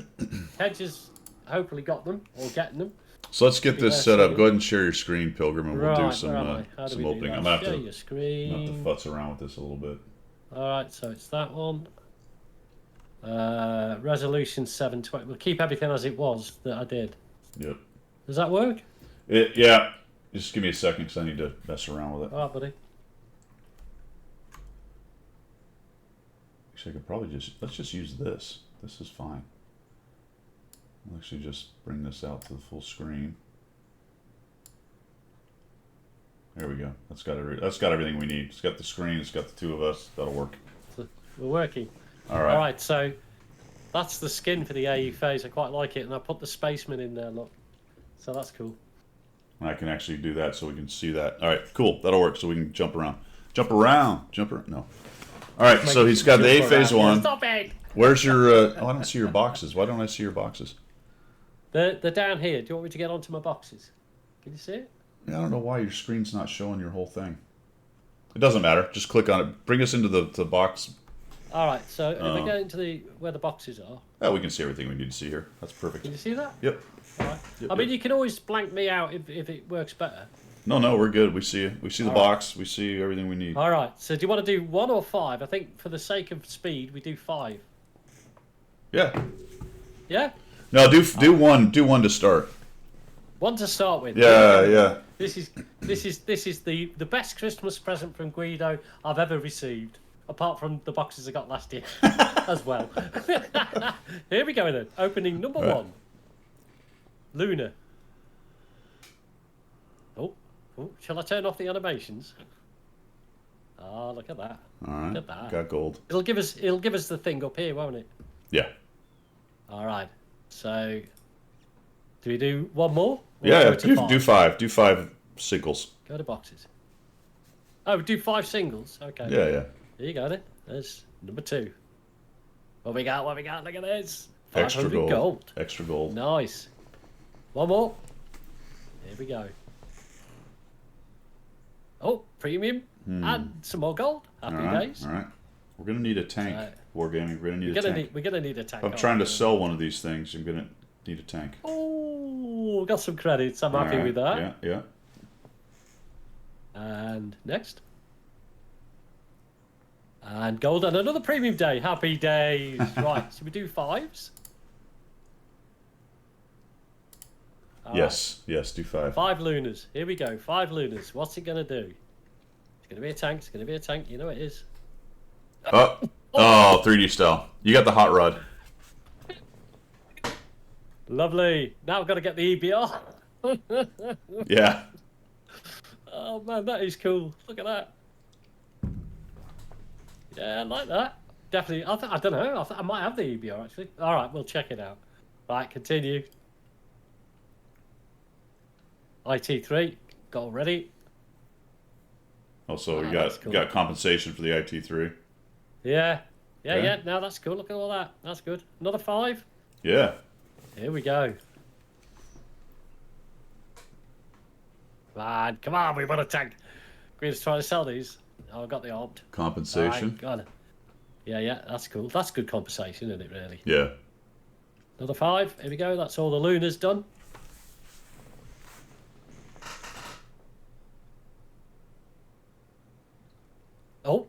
Speaker 1: Kedge has hopefully got them or getting them.
Speaker 2: So let's get this set up. Go ahead and share your screen, Pilgrim, and we'll do some opening. I'm going to have to futz around with this a little bit.
Speaker 1: All right, so it's that one. Resolution 720. We'll keep everything as it was that I did.
Speaker 2: Yep.
Speaker 1: Does that work?
Speaker 2: Yeah. Just give me a second because I need to mess around with it.
Speaker 1: All right, buddy.
Speaker 2: Actually, I could probably let's just use this. This is fine. I'll actually just bring this out to the full screen. There we go. That's got everything we need. It's got the screen. It's got the two of us. That'll work.
Speaker 1: We're working.
Speaker 2: All right.
Speaker 1: All right. So that's the skin for the AE phase. I quite like it, and I put the spaceman in there. Look. So that's cool.
Speaker 2: I can actually do that, so we can see that. All right. Cool. That'll work. So we can jump around. Jump around. No. All right. So he's got the A phase one.
Speaker 1: Stop it.
Speaker 2: Where's your? I don't see your boxes. Why don't I see your boxes?
Speaker 1: They're down here. Do you want me to get onto my boxes? Can you see it?
Speaker 2: I don't know why your screen's not showing your whole thing. It doesn't matter. Just click on it. Bring us into the box.
Speaker 1: All right. So if I go into where the boxes are.
Speaker 2: Oh, we can see everything we need to see here. That's perfect.
Speaker 1: Can you see that?
Speaker 2: Yep.
Speaker 1: All right. I mean, you can always blank me out if it works better.
Speaker 2: No, we're good. We see it. We see the box. We see everything we need.
Speaker 1: All right. So do you want to do 1 or 5? I think for the sake of speed, we do 5.
Speaker 2: Yeah.
Speaker 1: Yeah.
Speaker 2: No, do one. Do one to start.
Speaker 1: 1 to start with.
Speaker 2: Yeah.
Speaker 1: This is the best Christmas present from Guido I've ever received, apart from the boxes I got last year as well. Here we go then. Opening number 1. Luna. Oh, shall I turn off the animations? Ah, look at that.
Speaker 2: All right.
Speaker 1: Look at that.
Speaker 2: Got gold.
Speaker 1: It'll give us the thing up here, won't it?
Speaker 2: Yeah.
Speaker 1: All right. So, do we do one more?
Speaker 2: Yeah. Do 5. Do 5 singles.
Speaker 1: Go to boxes. Oh, do 5 singles. Okay.
Speaker 2: Yeah.
Speaker 1: There you go then. There's number 2. What we got? Look at this.
Speaker 2: Extra
Speaker 1: 500 gold.
Speaker 2: Extra gold.
Speaker 1: Nice. One more. Here we go. Oh, premium and some more gold. Happy
Speaker 2: All right,
Speaker 1: days.
Speaker 2: all right. We're gonna need a tank. Wargaming. We're gonna need a tank.
Speaker 1: We're gonna need a tank.
Speaker 2: I'm trying to sell one of these things. I'm gonna need a tank.
Speaker 1: Oh, got some credits. I'm
Speaker 2: All
Speaker 1: happy
Speaker 2: right,
Speaker 1: with that.
Speaker 2: Yeah.
Speaker 1: And next. And gold and another premium day. Happy days. Right, so we do 5s. All
Speaker 2: Yes, do 5.
Speaker 1: right, 5 lunars. Here we go. 5 lunars. What's it going to do? It's going to be a tank. It's going to be a tank. You know it is.
Speaker 2: Oh, 3D style. You got the hot rod.
Speaker 1: Lovely. Now I've got to get the EBR.
Speaker 2: Yeah.
Speaker 1: Oh, man, that is cool. Look at that. Yeah, I like that. Definitely. I don't know. I might have the EBR, actually. All right, we'll check it out. Right, continue. IT3, got ready.
Speaker 2: Oh, so you
Speaker 1: that's
Speaker 2: got
Speaker 1: cool.
Speaker 2: got compensation for the IT3.
Speaker 1: Yeah.
Speaker 2: Okay.
Speaker 1: Yeah. No, that's cool. Look at all that. That's good. Another 5.
Speaker 2: Yeah.
Speaker 1: Here we go. Man, come on, we want a tank. We're just trying to sell these. Oh, I've got the opt.
Speaker 2: Compensation.
Speaker 1: Right, got it. Yeah, that's cool. That's good compensation, isn't it, really?
Speaker 2: Yeah.
Speaker 1: Another 5. Here we go. That's all the lunars done. Oh,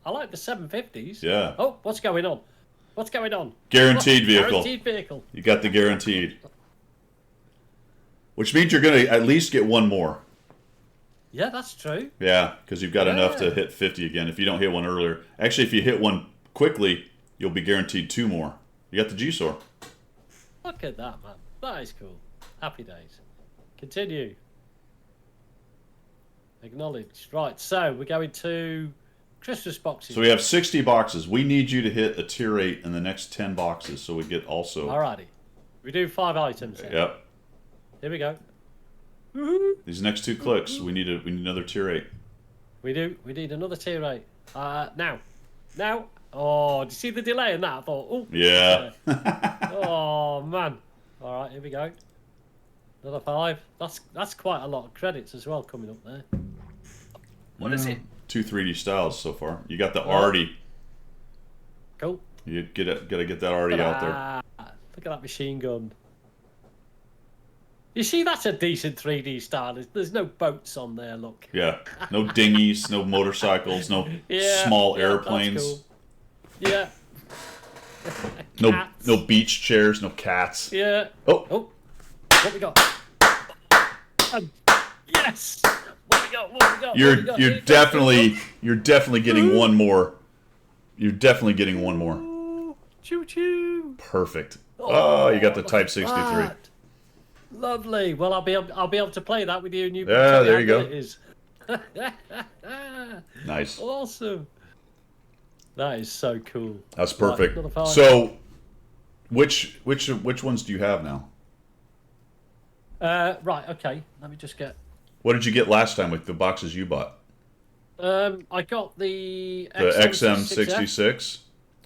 Speaker 1: I like the 750s.
Speaker 2: Yeah.
Speaker 1: Oh, what's going on? What's going on?
Speaker 2: Guaranteed vehicle.
Speaker 1: Guaranteed vehicle.
Speaker 2: You got the guaranteed. Which means you're going to at least get one more.
Speaker 1: Yeah, that's true.
Speaker 2: Yeah, because you've got enough to
Speaker 1: Yeah.
Speaker 2: hit 50 again if you don't hit one earlier. Actually, if you hit one quickly, you'll be guaranteed 2 more. You got the G-SOR.
Speaker 1: Look at that, man. That is cool. Happy days. Continue. Acknowledged. Right, so we're going to Christmas boxes.
Speaker 2: So we have 60 boxes. We need you to hit a tier 8 in the next 10 boxes so we get also...
Speaker 1: Alrighty. We do 5 items then.
Speaker 2: Yep.
Speaker 1: Here we go.
Speaker 2: These next 2 clicks, we need another tier 8.
Speaker 1: We need another tier 8. Now. Oh, do you see the delay in that? I thought, oh.
Speaker 2: Yeah.
Speaker 1: Oh, man. Alright, here we go. Another 5. That's quite a lot of credits as well coming up there. What is it?
Speaker 2: 2 3D styles so far. You got the
Speaker 1: Oh.
Speaker 2: Arty.
Speaker 1: Cool.
Speaker 2: You gotta get that Arty out there.
Speaker 1: Look at that machine gun. You see, that's a decent 3D style. There's no boats on there, look.
Speaker 2: Yeah. No dinghies, no motorcycles, no
Speaker 1: Yeah,
Speaker 2: small
Speaker 1: yeah, that's
Speaker 2: airplanes.
Speaker 1: cool. Yeah.
Speaker 2: No
Speaker 1: Cats.
Speaker 2: no beach chairs, no cats.
Speaker 1: Yeah.
Speaker 2: Oh.
Speaker 1: What we got? Yes! What we got? What we got?
Speaker 2: You're
Speaker 1: What we got?
Speaker 2: you're definitely getting one more. You're definitely getting one more.
Speaker 1: Ooh, choo choo.
Speaker 2: Perfect. Oh, you got the
Speaker 1: look
Speaker 2: Type
Speaker 1: at
Speaker 2: 63.
Speaker 1: that. Lovely. Well, I'll be able to play that with you, and you.
Speaker 2: Yeah, there you go.
Speaker 1: It is.
Speaker 2: Nice.
Speaker 1: Awesome. That is so cool.
Speaker 2: That's
Speaker 1: Right,
Speaker 2: perfect.
Speaker 1: another 5.
Speaker 2: So, which ones do you have now?
Speaker 1: Right. Okay. Let me just get.
Speaker 2: What did you get last time with the boxes you bought?
Speaker 1: I got the
Speaker 2: The
Speaker 1: XM66.
Speaker 2: XM66,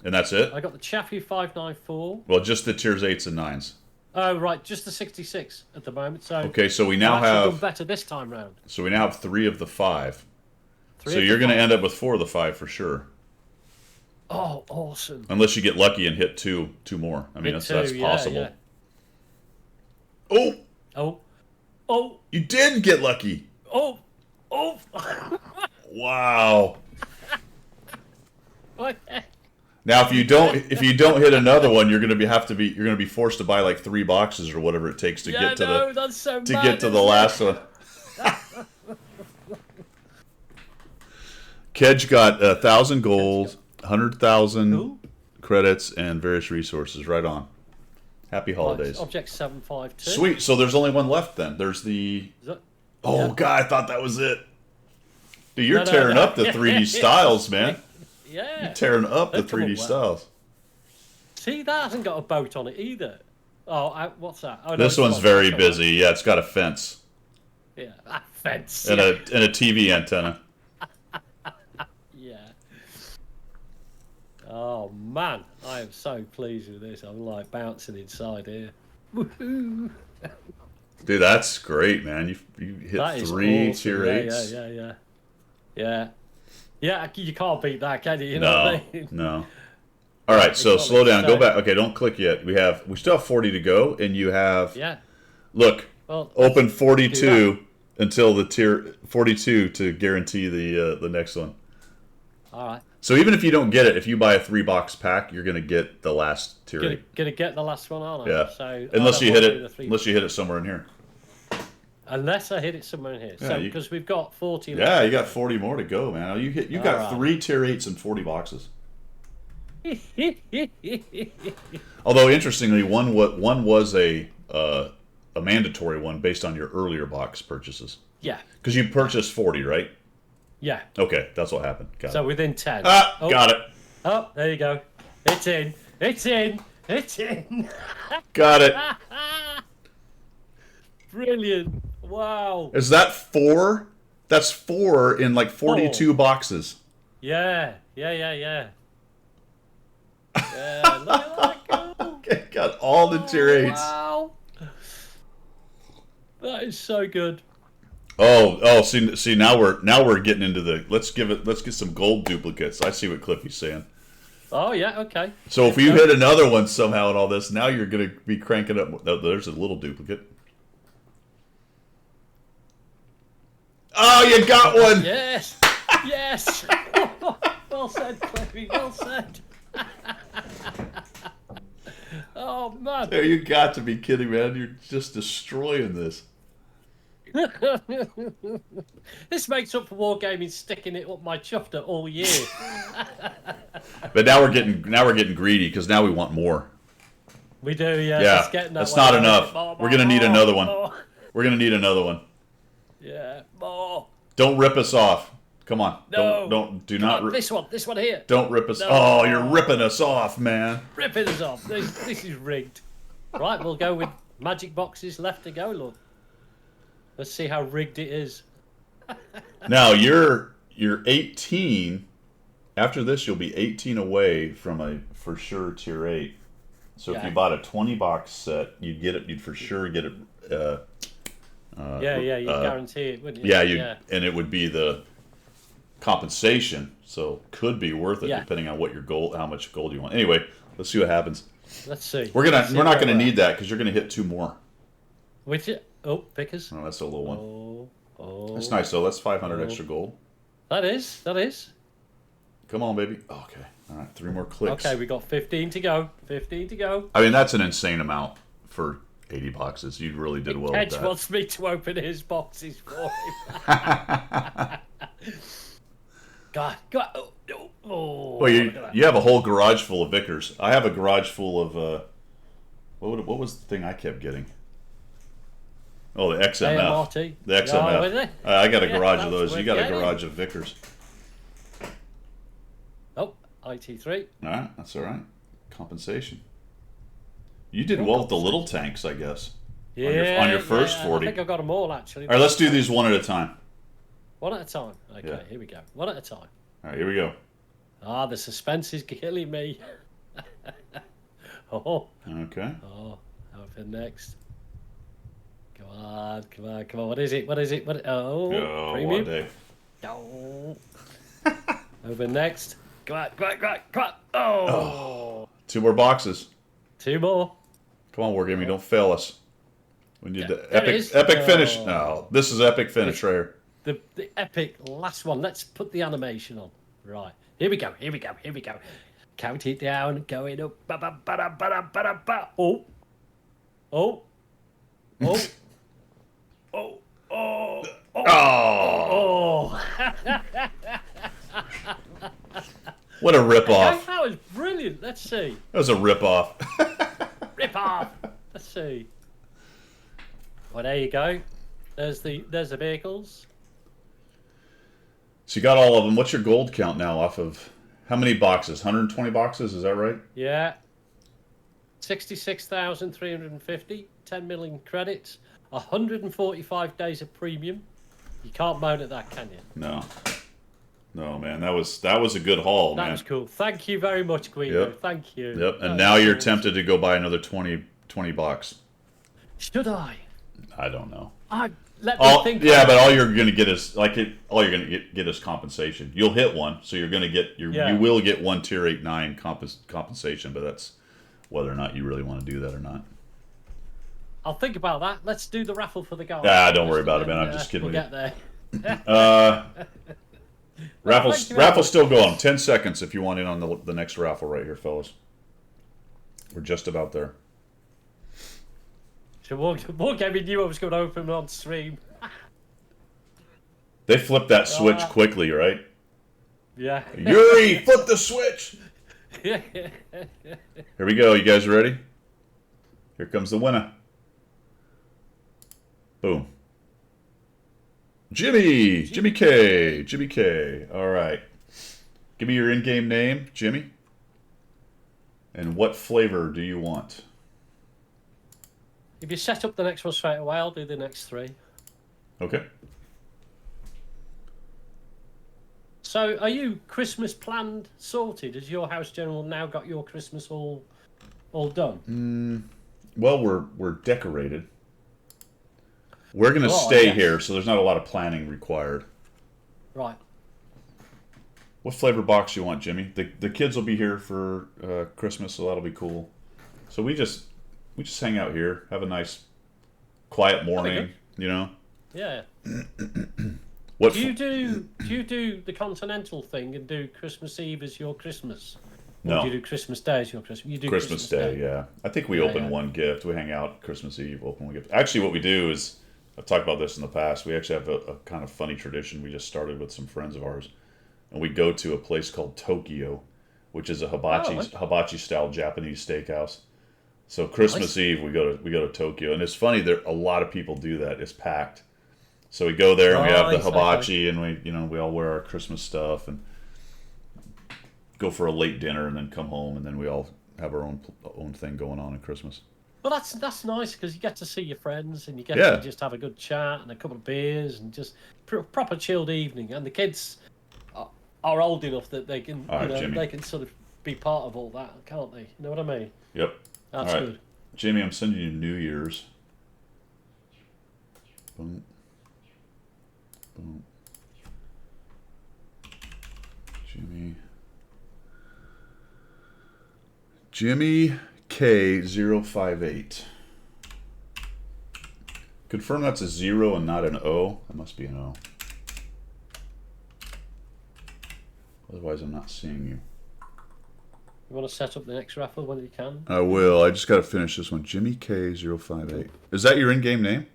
Speaker 2: and that's it.
Speaker 1: I got the Chaffee 594.
Speaker 2: Well, just the tiers 8s and 9s.
Speaker 1: Oh, right, just the 66 at the moment. So
Speaker 2: Okay, so we now
Speaker 1: I've actually done
Speaker 2: have
Speaker 1: better this time round.
Speaker 2: 3 of the 5.
Speaker 1: Three
Speaker 2: So
Speaker 1: of the
Speaker 2: you're going to
Speaker 1: 5.
Speaker 2: end up with 4 of the 5 for sure,
Speaker 1: Oh, awesome!
Speaker 2: unless you get lucky and hit two more. I mean,
Speaker 1: Hit
Speaker 2: that's
Speaker 1: two, yeah,
Speaker 2: possible.
Speaker 1: yeah.
Speaker 2: Oh,
Speaker 1: Oh,
Speaker 2: you did get lucky.
Speaker 1: oh.
Speaker 2: Wow.
Speaker 1: Okay.
Speaker 2: Now, if you don't hit another one, you're going to be forced to buy like 3 boxes or whatever it takes to
Speaker 1: Yeah,
Speaker 2: get to
Speaker 1: no,
Speaker 2: the
Speaker 1: that's so
Speaker 2: to
Speaker 1: mad,
Speaker 2: get to the
Speaker 1: isn't it?
Speaker 2: last one. Kedge got 1,000 gold, 100,000
Speaker 1: Cool.
Speaker 2: credits, and various resources. Right on. Happy holidays.
Speaker 1: Right, object 752.
Speaker 2: Sweet. So there's only one left then. There's the.
Speaker 1: Is that-
Speaker 2: Oh
Speaker 1: Yeah.
Speaker 2: God, I thought that was it. Dude, you're
Speaker 1: No, no,
Speaker 2: tearing
Speaker 1: no.
Speaker 2: up the 3D styles, man.
Speaker 1: Yeah.
Speaker 2: You're tearing up the
Speaker 1: They've come
Speaker 2: 3D
Speaker 1: up well.
Speaker 2: styles.
Speaker 1: See, that hasn't got a boat on it either. Oh, what's that? Oh, no,
Speaker 2: This
Speaker 1: it's
Speaker 2: one's
Speaker 1: not.
Speaker 2: very
Speaker 1: That's all right.
Speaker 2: busy. Yeah, it's got a fence
Speaker 1: Yeah, a fence.
Speaker 2: and
Speaker 1: yeah.
Speaker 2: a TV antenna.
Speaker 1: Yeah. Oh man, I am so pleased with this. I'm like bouncing inside here. Woohoo!
Speaker 2: Dude, that's great, man. You hit
Speaker 1: That is
Speaker 2: 3
Speaker 1: awesome.
Speaker 2: tier
Speaker 1: Yeah,
Speaker 2: 8s.
Speaker 1: Yeah. Yeah, you can't beat that, can you? You know what
Speaker 2: No,
Speaker 1: I mean?
Speaker 2: no. All right, so
Speaker 1: Exactly.
Speaker 2: slow down. Go
Speaker 1: So-
Speaker 2: back. Okay, don't click yet. We still have 40 to go, and you have
Speaker 1: Yeah.
Speaker 2: look
Speaker 1: Well,
Speaker 2: open
Speaker 1: let's
Speaker 2: 42 until the tier 42 to guarantee the next one.
Speaker 1: all right.
Speaker 2: So even if you don't get it, if you buy a 3-box pack, you're gonna get the last tier 8.
Speaker 1: Gonna get the last one, aren't I?
Speaker 2: Yeah.
Speaker 1: So
Speaker 2: Unless
Speaker 1: I
Speaker 2: you
Speaker 1: don't
Speaker 2: hit
Speaker 1: wanna do the
Speaker 2: it.
Speaker 1: three-
Speaker 2: Unless you hit it somewhere in here.
Speaker 1: Unless I hit it somewhere in here.
Speaker 2: Yeah,
Speaker 1: So
Speaker 2: you-
Speaker 1: because we've got 40.
Speaker 2: Yeah, you got 40 more to go, man. You got
Speaker 1: Alright.
Speaker 2: 3 tier 8s and 40 boxes. Although interestingly, one was a mandatory one based on your earlier box purchases.
Speaker 1: Yeah.
Speaker 2: Because you purchased 40, right?
Speaker 1: Yeah.
Speaker 2: Okay, that's what happened. Got
Speaker 1: So
Speaker 2: it.
Speaker 1: within 10.
Speaker 2: Ah,
Speaker 1: Oh,
Speaker 2: got it.
Speaker 1: Oh, there you go. It's in. It's in. It's in.
Speaker 2: Got it.
Speaker 1: Brilliant. Wow.
Speaker 2: Is that 4? That's 4 in like 42 boxes.
Speaker 1: Yeah. Yeah. Yeah, look at that go.
Speaker 2: Okay, got all the tier 8s.
Speaker 1: Wow. That is so good.
Speaker 2: Oh, see now we're getting into the let's get some gold duplicates. I see what Cliffy's saying.
Speaker 1: Oh, yeah, okay.
Speaker 2: So if you hit another one somehow in all this, now you're going to be cranking up. Oh, there's a little duplicate. Oh, you got one!
Speaker 1: Yes. Yes. Well said, Cliffy. Well said. Oh, man.
Speaker 2: There, you got to be kidding, man. You're just destroying this.
Speaker 1: This makes up for Wargaming sticking it up my chufter all year.
Speaker 2: But now we're getting greedy because now we want more.
Speaker 1: We do, yeah.
Speaker 2: Yeah,
Speaker 1: It's getting that
Speaker 2: that's
Speaker 1: way.
Speaker 2: not enough.
Speaker 1: More,
Speaker 2: We're gonna need
Speaker 1: more,
Speaker 2: another one.
Speaker 1: more.
Speaker 2: We're going to need another one.
Speaker 1: Yeah, more.
Speaker 2: Don't rip us off. Come on.
Speaker 1: No.
Speaker 2: Do
Speaker 1: Come
Speaker 2: not
Speaker 1: on, this one here.
Speaker 2: don't rip us.
Speaker 1: No.
Speaker 2: Oh, you're ripping us off, man.
Speaker 1: Ripping us off. This is rigged. Right, we'll go with magic boxes left to go, look. Let's see how rigged it is.
Speaker 2: Now you're 18. After this, you'll be 18 away from a for sure tier 8. So if
Speaker 1: Yeah.
Speaker 2: you bought a 20-box set, you'd get it. You'd for sure get it.
Speaker 1: Yeah, you guarantee it, wouldn't you?
Speaker 2: Yeah, and it would be the compensation. So could be worth it
Speaker 1: Yeah.
Speaker 2: depending on what your gold, how much gold you want. Anyway, let's see what happens.
Speaker 1: Let's see.
Speaker 2: We're
Speaker 1: Let's see
Speaker 2: not
Speaker 1: where
Speaker 2: gonna
Speaker 1: we're at.
Speaker 2: need that because you're gonna hit 2 more.
Speaker 1: Which oh, pickers.
Speaker 2: Oh, that's a little one.
Speaker 1: Oh.
Speaker 2: That's nice though. That's 500
Speaker 1: Oh.
Speaker 2: extra gold.
Speaker 1: That is.
Speaker 2: Come on, baby. Okay. All right. 3 more clicks.
Speaker 1: Okay, we got 15 to go. 15 to go.
Speaker 2: I mean, that's an insane amount for 80 boxes. You really did well with
Speaker 1: Edge
Speaker 2: that.
Speaker 1: wants me to open his boxes for him. God. Oh,
Speaker 2: Well,
Speaker 1: look at that.
Speaker 2: you have a whole garage full of Vickers. I have a garage full of what was the thing I kept getting? Oh, the XMF.
Speaker 1: AMRT.
Speaker 2: The XMF.
Speaker 1: Oh, is it?
Speaker 2: I got a
Speaker 1: Yeah,
Speaker 2: garage of
Speaker 1: that's
Speaker 2: those. You
Speaker 1: worth
Speaker 2: got a
Speaker 1: getting.
Speaker 2: garage of Vickers.
Speaker 1: Oh, IT3.
Speaker 2: All right, that's all right. Compensation. You did
Speaker 1: Oh,
Speaker 2: well with the little tanks, I guess.
Speaker 1: Yeah.
Speaker 2: on your first 40.
Speaker 1: I think I got them all actually.
Speaker 2: All right, let's do these one at a time.
Speaker 1: One at a time. Okay,
Speaker 2: Yeah.
Speaker 1: here we go. One at a time.
Speaker 2: All right, here we go.
Speaker 1: Ah, the suspense is killing me. Oh,
Speaker 2: Okay.
Speaker 1: open next. Come on. What is it? Oh,
Speaker 2: Go
Speaker 1: premium.
Speaker 2: one day.
Speaker 1: Oh. Open next. Come on. Oh.
Speaker 2: 2 more boxes.
Speaker 1: 2 more.
Speaker 2: Come on, Wargaming, don't fail us. We need
Speaker 1: Yeah,
Speaker 2: the
Speaker 1: there it is.
Speaker 2: epic finish.
Speaker 1: Oh.
Speaker 2: No, this is epic finish right here.
Speaker 1: The epic last one. Let's put the animation on. Right. Here we go. Count it down. Going up. Ba-ba-ba-da-ba-da-ba-da-ba. Oh. Oh. Oh. Oh. Oh.
Speaker 2: Oh,
Speaker 1: Oh.
Speaker 2: what a rip-off.
Speaker 1: That was brilliant. Let's see.
Speaker 2: That was a rip-off.
Speaker 1: Rip off. Let's see. Well, there you go. There's the vehicles.
Speaker 2: So you got all of them. What's your gold count now off of how many boxes? 120 boxes, is that right?
Speaker 1: Yeah. 66,350. 10 million credits. 145 days of premium. You can't moan at that, can you?
Speaker 2: No. No, man. That was a good haul,
Speaker 1: That
Speaker 2: man.
Speaker 1: was cool. Thank you very much, Guido.
Speaker 2: Yep.
Speaker 1: Thank you.
Speaker 2: Yep.
Speaker 1: That
Speaker 2: And
Speaker 1: was
Speaker 2: now you're
Speaker 1: awesome.
Speaker 2: tempted to go buy another 20 box.
Speaker 1: Should I?
Speaker 2: I don't know.
Speaker 1: Let me think.
Speaker 2: Yeah, but all you're going to get is all you're going to get is compensation. You'll hit one, so you're going to get you will get one tier 8-9 compensation, but that's whether or not you really want to do that or not.
Speaker 1: I'll think about that. Let's do the raffle for the guy.
Speaker 2: Don't worry about it, man. I'm just kidding
Speaker 1: We'll
Speaker 2: with
Speaker 1: get
Speaker 2: you.
Speaker 1: there.
Speaker 2: Raffle's still going. 10 seconds if you want in on the next raffle right here, fellas. We're just about there.
Speaker 1: So what game knew I was going to open on stream?
Speaker 2: They flipped that switch quickly, right?
Speaker 1: Yeah.
Speaker 2: Yuri, flip the switch!
Speaker 1: Yeah.
Speaker 2: Here we go. You guys ready? Here comes the winner. Boom. Jimmy K. All right. Give me your in-game name, Jimmy. And what flavor do you want?
Speaker 1: If you set up the next one straight away, I'll do the next 3.
Speaker 2: Okay.
Speaker 1: So, are you Christmas planned sorted? Has your house general now got your Christmas all done?
Speaker 2: Well, we're decorated. We're gonna stay here, so there's not a lot of planning required.
Speaker 1: Right.
Speaker 2: What flavor box you want, Jimmy? The kids will be here for Christmas, so that'll be cool. So we just hang out here, have a nice, quiet morning. You know.
Speaker 1: Yeah.
Speaker 2: What
Speaker 1: do you do the continental thing and do Christmas Eve as your Christmas?
Speaker 2: No.
Speaker 1: Or do you do Christmas Day as your Christmas? You do
Speaker 2: Christmas Day, yeah. I think we open one gift. We hang out Christmas Eve, open one gift. Actually, what we do is, I've talked about this in the past, we actually have a kind of funny tradition we just started with some friends of ours. And we go to a place called Tokyo, which is a hibachi style Japanese steakhouse. So Christmas Eve we go to Tokyo, and it's funny, there a lot of people do that. It's packed. So we go there and we have the hibachi, and we all wear our Christmas stuff and go for a late dinner, and then come home, and then we all have our own thing going on at Christmas.
Speaker 1: Well, that's nice because you get to see your friends and you get to just have a good chat and a couple of beers and just proper chilled evening. And the kids are old enough that they can they can sort of be part of all that, can't they? You know what I mean?
Speaker 2: Yep.
Speaker 1: That's good.
Speaker 2: Jamie, I'm sending you New Year's. Boom. Boom. Jimmy K058. Confirm that's a 0 and not an O. That must be an O. Otherwise, I'm not seeing you.
Speaker 1: You want to set up the next raffle when you can?
Speaker 2: I will. I just got to finish this one. Jimmy K058. Is that your in-game name?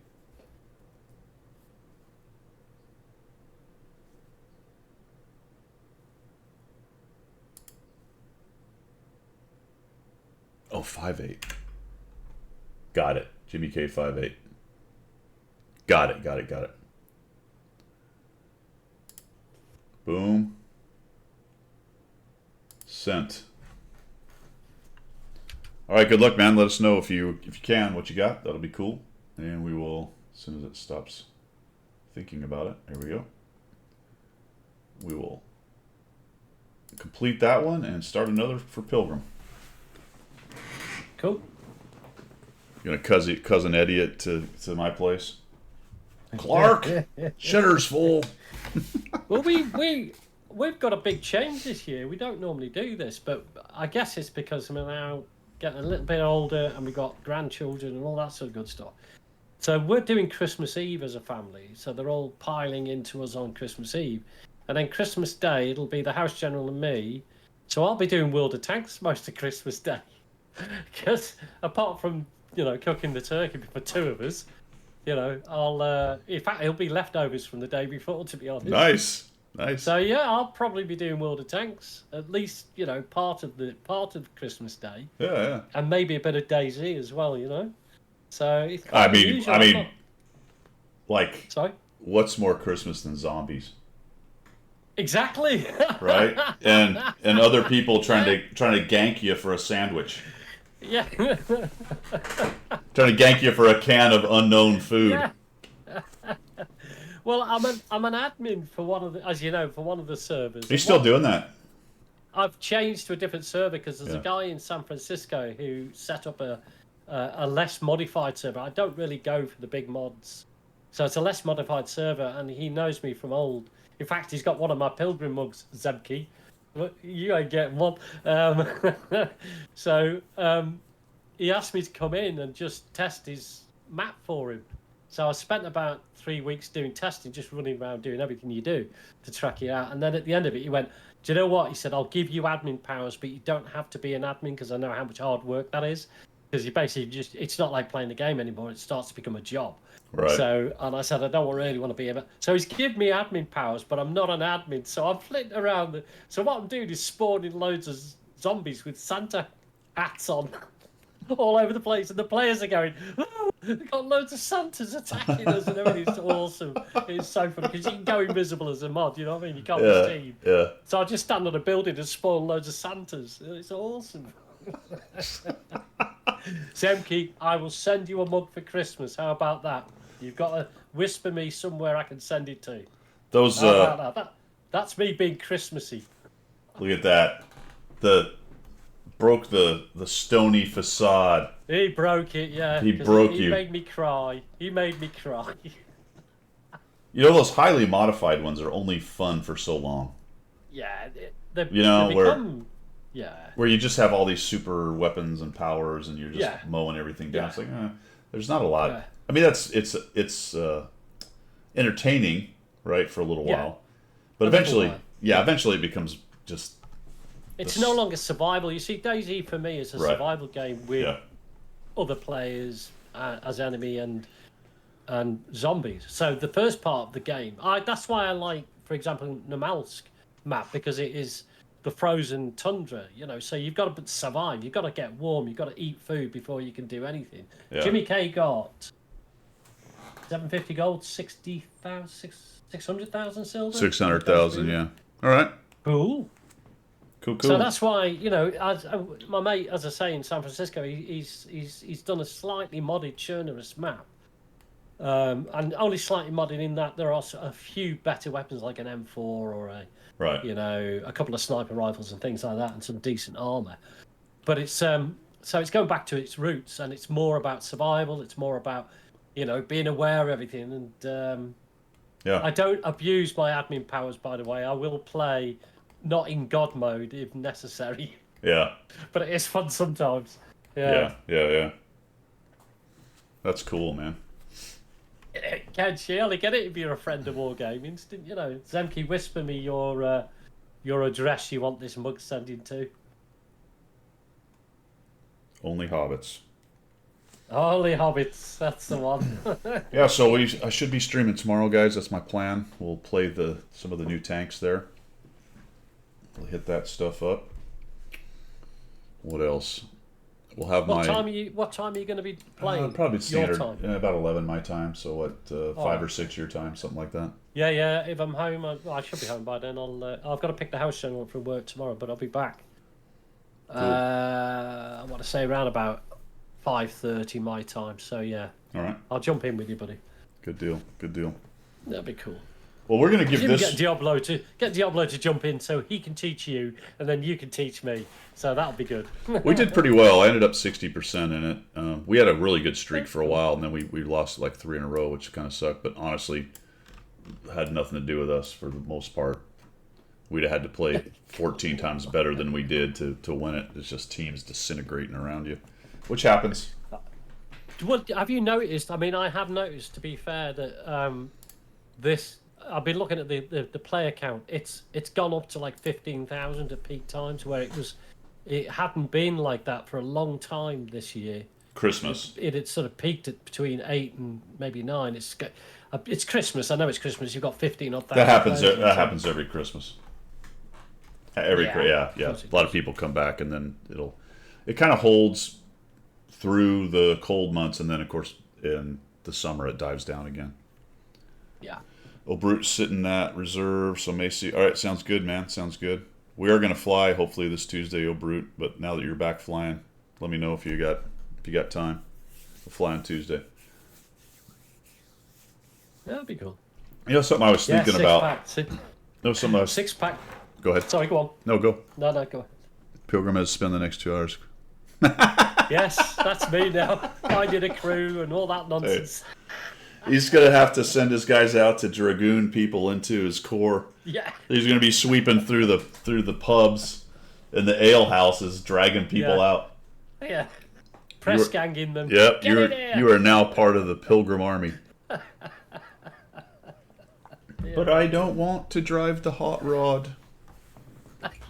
Speaker 2: Oh, 58. Got it. Jimmy K58. Got it. Boom. Sent. All right, good luck, man. Let us know if you can what you got. That'll be cool. And we will, as soon as it stops thinking about it. There we go. We will complete that one and start another for Pilgrim.
Speaker 1: Cool.
Speaker 2: You're gonna cousin Eddie it to my place. Clark, shitter's full.
Speaker 1: Well, we've got a big change this year. We don't normally do this, but I guess it's because we're now getting a little bit older and we've got grandchildren and all that sort of good stuff. So we're doing Christmas Eve as a family. So they're all piling into us on Christmas Eve, and then Christmas Day it'll be the house general and me. So I'll be doing World of Tanks most of Christmas Day. Because apart from cooking the turkey for 2 of us, I'll in fact it'll be leftovers from the day before, to be honest.
Speaker 2: Nice.
Speaker 1: So yeah, I'll probably be doing World of Tanks at least part of Christmas Day.
Speaker 2: Yeah.
Speaker 1: And maybe a bit of DayZ as well. So it's
Speaker 2: I mean, like,
Speaker 1: sorry.
Speaker 2: What's more Christmas than zombies?
Speaker 1: Exactly.
Speaker 2: Right, and other people trying to gank you for a sandwich.
Speaker 1: Yeah.
Speaker 2: Trying to gank you for a can of unknown food.
Speaker 1: Yeah. Well, I'm an admin for one of the servers.
Speaker 2: Are you still doing that?
Speaker 1: I've changed to a different server because there's a guy in San Francisco who set up a a less modified server. I don't really go for the big mods, so it's a less modified server, and he knows me from old. In fact, he's got one of my pilgrim mugs, Zemke. You ain't getting one. So he asked me to come in and just test his map for him. So I spent about 3 weeks doing testing, just running around doing everything you do to track it out. And then at the end of it, he went, do you know what? He said, I'll give you admin powers, but you don't have to be an admin because I know how much hard work that is. Because you basically just, it's not like playing the game anymore. It starts to become a job.
Speaker 2: Right.
Speaker 1: So, and I said, I don't really want to be a... So he's given me admin powers, but I'm not an admin. So I'm flitting around. So what I'm doing is spawning loads of zombies with Santa hats on all over the place. And the players are going, oh, they've got loads of Santas attacking us and everything. It's awesome. It's so funny because you can go invisible as a mod, you know what I mean? You can't be seen.
Speaker 2: Yeah.
Speaker 1: So I just stand on a building and spawn loads of Santas. It's awesome. Zemke, I will send you a mug for Christmas. How about that? You've got to whisper me somewhere I can send it to.
Speaker 2: Those.
Speaker 1: How about that? That's me being Christmassy.
Speaker 2: Look at that. Broke the stony facade.
Speaker 1: He broke it, yeah.
Speaker 2: He broke you.
Speaker 1: He made me cry. He made me cry.
Speaker 2: You know, those highly modified ones are only fun for so long.
Speaker 1: Yeah,
Speaker 2: You
Speaker 1: they
Speaker 2: know,
Speaker 1: become... Yeah.
Speaker 2: Where you just have all these super weapons and powers, and you're just mowing everything down.
Speaker 1: Yeah.
Speaker 2: It's like, there's not a lot.
Speaker 1: Yeah.
Speaker 2: I mean, it's entertaining, right, for a little while, but eventually it becomes just.
Speaker 1: It's no longer survival. You see, DayZ for me is a survival game with other players as enemy and zombies. So the first part of the game, that's why I like, for example, Nomalsk map, because it is the frozen tundra, you know, so you've got to survive, you've got to get warm, you've got to eat food before you can do anything. Jimmy K got 750 gold, 600,000 silver?
Speaker 2: 600,000, yeah. All right.
Speaker 1: Cool.
Speaker 2: Cool.
Speaker 1: So that's why, you know, my mate, as I say, in San Francisco, he's done a slightly modded Chernobyl map. And only slightly modded in that there are a few better weapons like an M4 or you know, a couple of sniper rifles and things like that, and some decent armor. But it's so it's going back to its roots, and it's more about survival. It's more about, you know, being aware of everything. And I don't abuse my admin powers, by the way. I will play not in God mode if necessary.
Speaker 2: Yeah.
Speaker 1: But it is fun sometimes.
Speaker 2: Yeah. That's cool, man.
Speaker 1: Can surely get it if you're a friend of Wargaming. You know, Zemke, whisper me your address you want this mug sending to.
Speaker 2: Only Hobbits.
Speaker 1: Only Hobbits, that's the one.
Speaker 2: Yeah, so I should be streaming tomorrow, guys. That's my plan. We'll play some of the new tanks there. We'll hit that stuff up. What else? We'll have
Speaker 1: What time are you going to be playing?
Speaker 2: Probably standard.
Speaker 1: Your time?
Speaker 2: About 11 my time. So what? 5 or 6 your time, something like that.
Speaker 1: Yeah. If I'm home, I should be home by then. I've got to pick the house up from work tomorrow, but I'll be back. Cool. I want to say around about 5:30 my time. So yeah.
Speaker 2: All right.
Speaker 1: I'll jump in with you, buddy.
Speaker 2: Good deal.
Speaker 1: That'd be cool.
Speaker 2: Well, we're gonna give this.
Speaker 1: Get Diablo to jump in so he can teach you, and then you can teach me. So that'll be good.
Speaker 2: We did pretty well. I ended up 60% in it. We had a really good streak for a while, and then we lost like 3 in a row, which kind of sucked. But honestly, had nothing to do with us for the most part. We'd have had to play 14 times better than we did to win it. It's just teams disintegrating around you, which happens.
Speaker 1: Well, have you noticed? I mean, I have noticed, to be fair, that I've been looking at the player count. It's gone up to like 15,000 at peak times, where it hadn't been like that for a long time this year.
Speaker 2: Christmas.
Speaker 1: It had sort of peaked at between 8 and maybe 9. It's Christmas. I know it's Christmas. You've got 15 odd thousand.
Speaker 2: That happens every Christmas. A lot of people come back, and then it kind of holds through the cold months, and then of course in the summer it dives down again.
Speaker 1: Yeah.
Speaker 2: Brute sitting at reserve, so Macy. All right, sounds good, man. Sounds good. We are gonna fly hopefully this Tuesday, Brute. But now that you're back flying, let me know if you got time. We'll fly on Tuesday.
Speaker 1: That'd be cool.
Speaker 2: You know something I was thinking about. Something I was.
Speaker 1: 6-pack.
Speaker 2: Go ahead.
Speaker 1: Sorry, go on.
Speaker 2: No, go.
Speaker 1: No, go ahead.
Speaker 2: Pilgrim has to spend the next 2 hours.
Speaker 1: Yes, that's me now. Finding a crew and all that nonsense.
Speaker 2: He's gonna have to send his guys out to dragoon people into his core.
Speaker 1: Yeah.
Speaker 2: He's gonna be sweeping through the pubs and the ale houses, dragging people
Speaker 1: Yeah.
Speaker 2: out.
Speaker 1: Yeah. Press ganging them.
Speaker 2: Yep,
Speaker 1: Get in here.
Speaker 2: you are now part of the Pilgrim Army. But I don't want to drive the hot rod.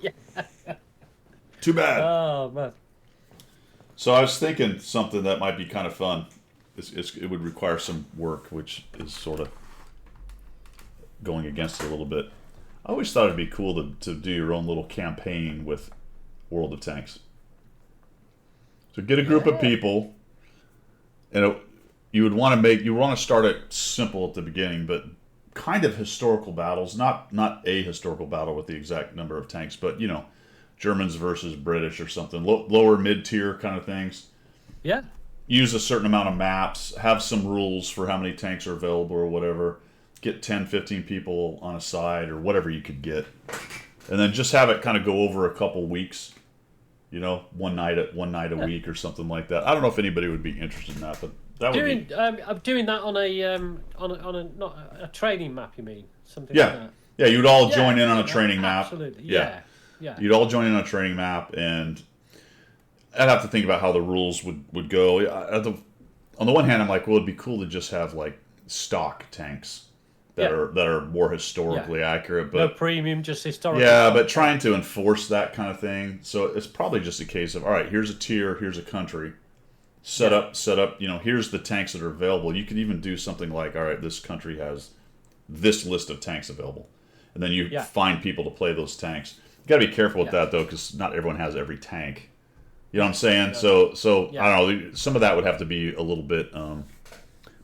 Speaker 1: Yeah.
Speaker 2: Too bad.
Speaker 1: Oh, man.
Speaker 2: So I was thinking something that might be kind of fun. It would require some work, which is sort of going against it a little bit. I always thought it'd be cool to do your own little campaign with World of Tanks. So get a group of people, and you would want to start it simple at the beginning, but kind of historical battles, not a historical battle with the exact number of tanks, but Germans versus British or something, lower mid-tier kind of things.
Speaker 1: Yeah.
Speaker 2: Use a certain amount of maps, have some rules for how many tanks are available or whatever. Get 10, 15 people on a side or whatever you could get. And then just have it kind of go over a couple weeks. One night a week or something like that. I don't know if anybody would be interested in that, but that would be...
Speaker 1: I'm doing that on a not a training map, you mean? Something
Speaker 2: Yeah.
Speaker 1: like that.
Speaker 2: Yeah, you'd all join in on a training map.
Speaker 1: Absolutely. Yeah.
Speaker 2: You'd all join in on a training map, and I'd have to think about how the rules would go. On the one hand, I'm like, well, it'd be cool to just have like stock tanks that are more historically accurate, but
Speaker 1: no premium, just historical.
Speaker 2: yeah, but trying to enforce that kind of thing. So it's probably just a case of, all right, here's a tier, here's a country, set up. Here's the tanks that are available. You could even do something like, all right, this country has this list of tanks available, and then you find people to play those tanks. You got to be careful with that though, because not everyone has every tank. You know what I'm saying? So I don't know. Some of that would have to be a little bit.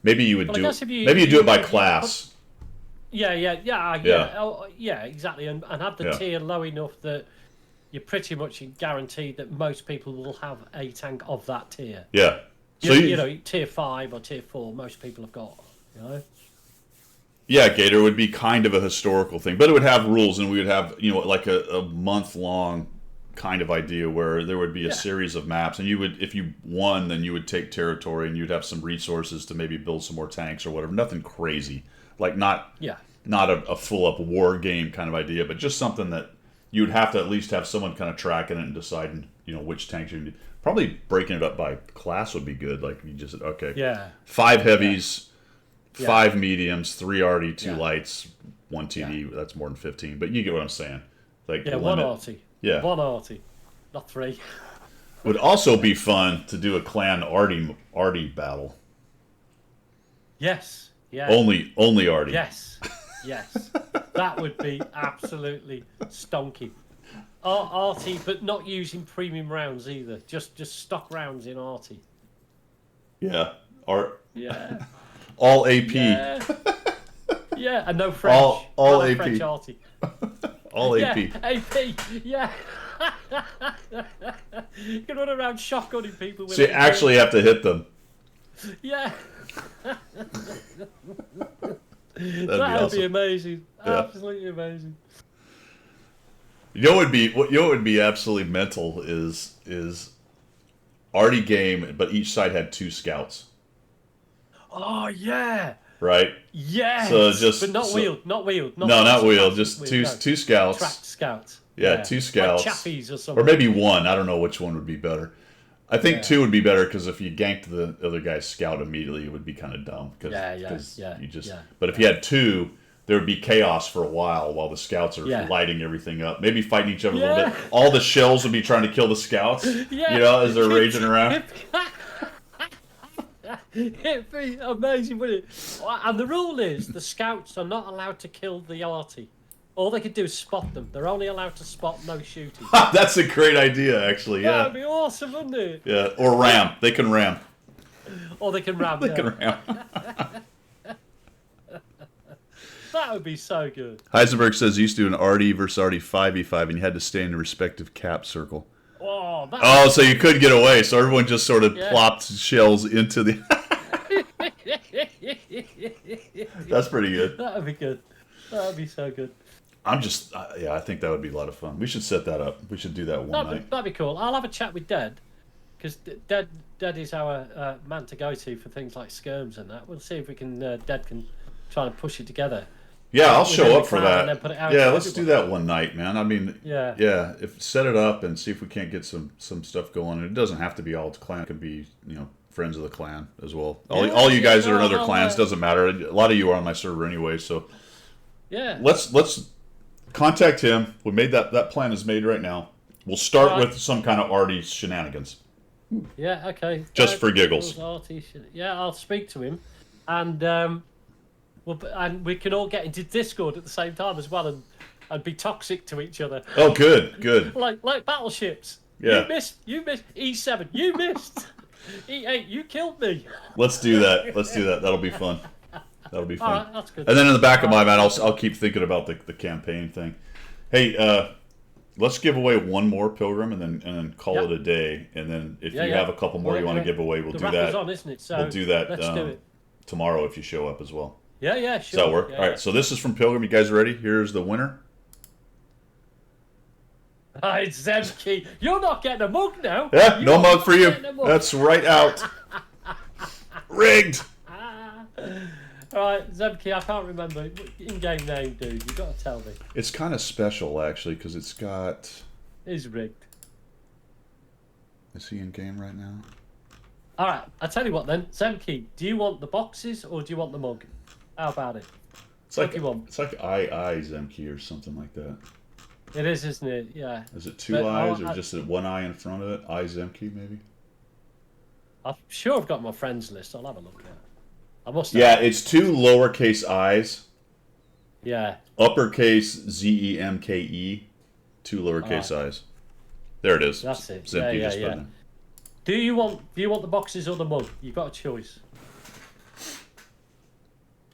Speaker 2: Maybe you would do. Maybe you do it by class.
Speaker 1: Yeah, exactly, and have the tier low enough that you're pretty much guaranteed that most people will have a tank of that tier.
Speaker 2: Yeah. So
Speaker 1: tier 5 or tier 4, most people have got.
Speaker 2: Yeah, Gator would be kind of a historical thing, but it would have rules, and we would have like a month-long kind of idea where there would be a series of maps, and you would, if you won, then you would take territory, and you'd have some resources to maybe build some more tanks or whatever. Nothing crazy, like not a full-up war game kind of idea, but just something that you'd have to at least have someone kind of tracking it and deciding which tanks you need. Probably breaking it up by class would be good. Like you just 5 heavies. 5 mediums, 3 arty, 2 lights, 1 TD. That's more than 15, but you get what I'm saying. Like
Speaker 1: 1 arty.
Speaker 2: Yeah,
Speaker 1: 1 arty, not 3.
Speaker 2: Would also be fun to do a clan arty battle.
Speaker 1: Yes. Yeah.
Speaker 2: Only arty.
Speaker 1: Yes. That would be absolutely stonky. Arty, but not using premium rounds either. Just stock rounds in arty.
Speaker 2: Yeah.
Speaker 1: Yeah.
Speaker 2: All AP.
Speaker 1: Yeah, and no French.
Speaker 2: All AP.
Speaker 1: French arty.
Speaker 2: All AP.
Speaker 1: Yeah, AP. Yeah. You can run around shotgunning people with.
Speaker 2: So you actually have to hit them.
Speaker 1: Yeah.
Speaker 2: That would
Speaker 1: be amazing.
Speaker 2: Yeah.
Speaker 1: Absolutely amazing.
Speaker 2: What would be absolutely mental is arty game, but each side had 2 scouts.
Speaker 1: Oh yeah.
Speaker 2: Right.
Speaker 1: Yes.
Speaker 2: So
Speaker 1: but not wheeled. Not wheeled.
Speaker 2: Not wheeled. Just two scouts.
Speaker 1: Tracked scouts.
Speaker 2: Yeah, 2 scouts.
Speaker 1: Like chappies or something.
Speaker 2: Or maybe 1. I don't know which one would be better. I think 2 would be better, because if you ganked the other guy's scout immediately, it would be kind of dumb. But if you had 2, there would be chaos for a while the scouts are lighting everything up. Maybe fighting each other a little bit. All the shells would be trying to kill the scouts. As they're raging around.
Speaker 1: It'd be amazing, wouldn't it? And the rule is the scouts are not allowed to kill the arty. All they could do is spot them. They're only allowed to spot, no shooting.
Speaker 2: That's a great idea, actually. Yeah.
Speaker 1: That'd be awesome, wouldn't it?
Speaker 2: Yeah, or ram. They can ram.
Speaker 1: Or they can ram.
Speaker 2: They can ram.
Speaker 1: That would be so good.
Speaker 2: Heisenberg says you used to do an arty versus arty 5v5, and you had to stay in the respective cap circle.
Speaker 1: Oh,
Speaker 2: so you could get away. So everyone just sort of plopped shells into the... That's pretty good.
Speaker 1: That would be good. That would be so good.
Speaker 2: I think that would be a lot of fun. We should set that up. We should do that one night.
Speaker 1: That'd be cool. I'll have a chat with Dad because Dead is our man to go to for things like skirms and that. We'll see if we can Dead can try and push it together.
Speaker 2: Yeah, I'll
Speaker 1: Within
Speaker 2: show
Speaker 1: the
Speaker 2: up for
Speaker 1: clan
Speaker 2: that.
Speaker 1: and then put it out
Speaker 2: Yeah,
Speaker 1: to
Speaker 2: let's do
Speaker 1: everyone.
Speaker 2: that one night, man. I mean,
Speaker 1: Yeah.
Speaker 2: if set it up and see if we can't get some stuff going. And it doesn't have to be all clan; it could be friends of the clan as well. All you guys that are in other clans doesn't matter. A lot of you are on my server anyway, so
Speaker 1: Yeah.
Speaker 2: let's contact him. We made that plan is made right now. We'll start
Speaker 1: Alright.
Speaker 2: with some kind of arty shenanigans.
Speaker 1: Yeah, okay.
Speaker 2: Just for giggles.
Speaker 1: Yeah, I'll speak to him, and and we can all get into Discord at the same time as well, and be toxic to each other,
Speaker 2: Oh, good.
Speaker 1: like battleships.
Speaker 2: Yeah.
Speaker 1: You missed. E7, you missed. E8, you killed me.
Speaker 2: Let's do that. That'll be fun. That'll be fun.
Speaker 1: All right, that's good.
Speaker 2: And then in the back of my mind, I'll keep thinking about the campaign thing. Hey, let's give away one more Pilgrim and then call it a day. And then if you have a couple more you want to give away, we'll
Speaker 1: the
Speaker 2: do
Speaker 1: raffle's
Speaker 2: that.
Speaker 1: on, isn't it? So
Speaker 2: We'll do that
Speaker 1: Let's do it.
Speaker 2: tomorrow if you show up as well.
Speaker 1: Yeah, sure.
Speaker 2: Does that work?
Speaker 1: Yeah,
Speaker 2: All right, so this is from Pilgrim. You guys ready? Here's the winner.
Speaker 1: Hi, it's Zemke. You're not getting a mug now.
Speaker 2: Yeah,
Speaker 1: You
Speaker 2: no
Speaker 1: are
Speaker 2: mug
Speaker 1: not
Speaker 2: for you.
Speaker 1: getting a mug.
Speaker 2: That's right out. Rigged.
Speaker 1: All right, Zemke, I can't remember in-game name, dude. You got to tell me.
Speaker 2: It's kind of special, actually, because it's got...
Speaker 1: It's rigged.
Speaker 2: Is he in game right now?
Speaker 1: All right, I'll tell you what then. Zemke, do you want the boxes or do you want the mug? How about it?
Speaker 2: It's like
Speaker 1: What do you want?
Speaker 2: It's like I Zemke or something like that.
Speaker 1: It is, isn't it? Yeah.
Speaker 2: Is it two
Speaker 1: But
Speaker 2: eyes or just one eye in front of it? I Zemke, maybe?
Speaker 1: I'm sure I've got my friends list. I'll have a look at it. I must have.
Speaker 2: Yeah, it's two lowercase i's,
Speaker 1: Yeah.
Speaker 2: uppercase Zemke, two lowercase i's. There it is.
Speaker 1: That's it.
Speaker 2: Zemke
Speaker 1: Yeah,
Speaker 2: just put
Speaker 1: yeah.
Speaker 2: it in.
Speaker 1: Do you want the boxes or the mug? You've got a choice.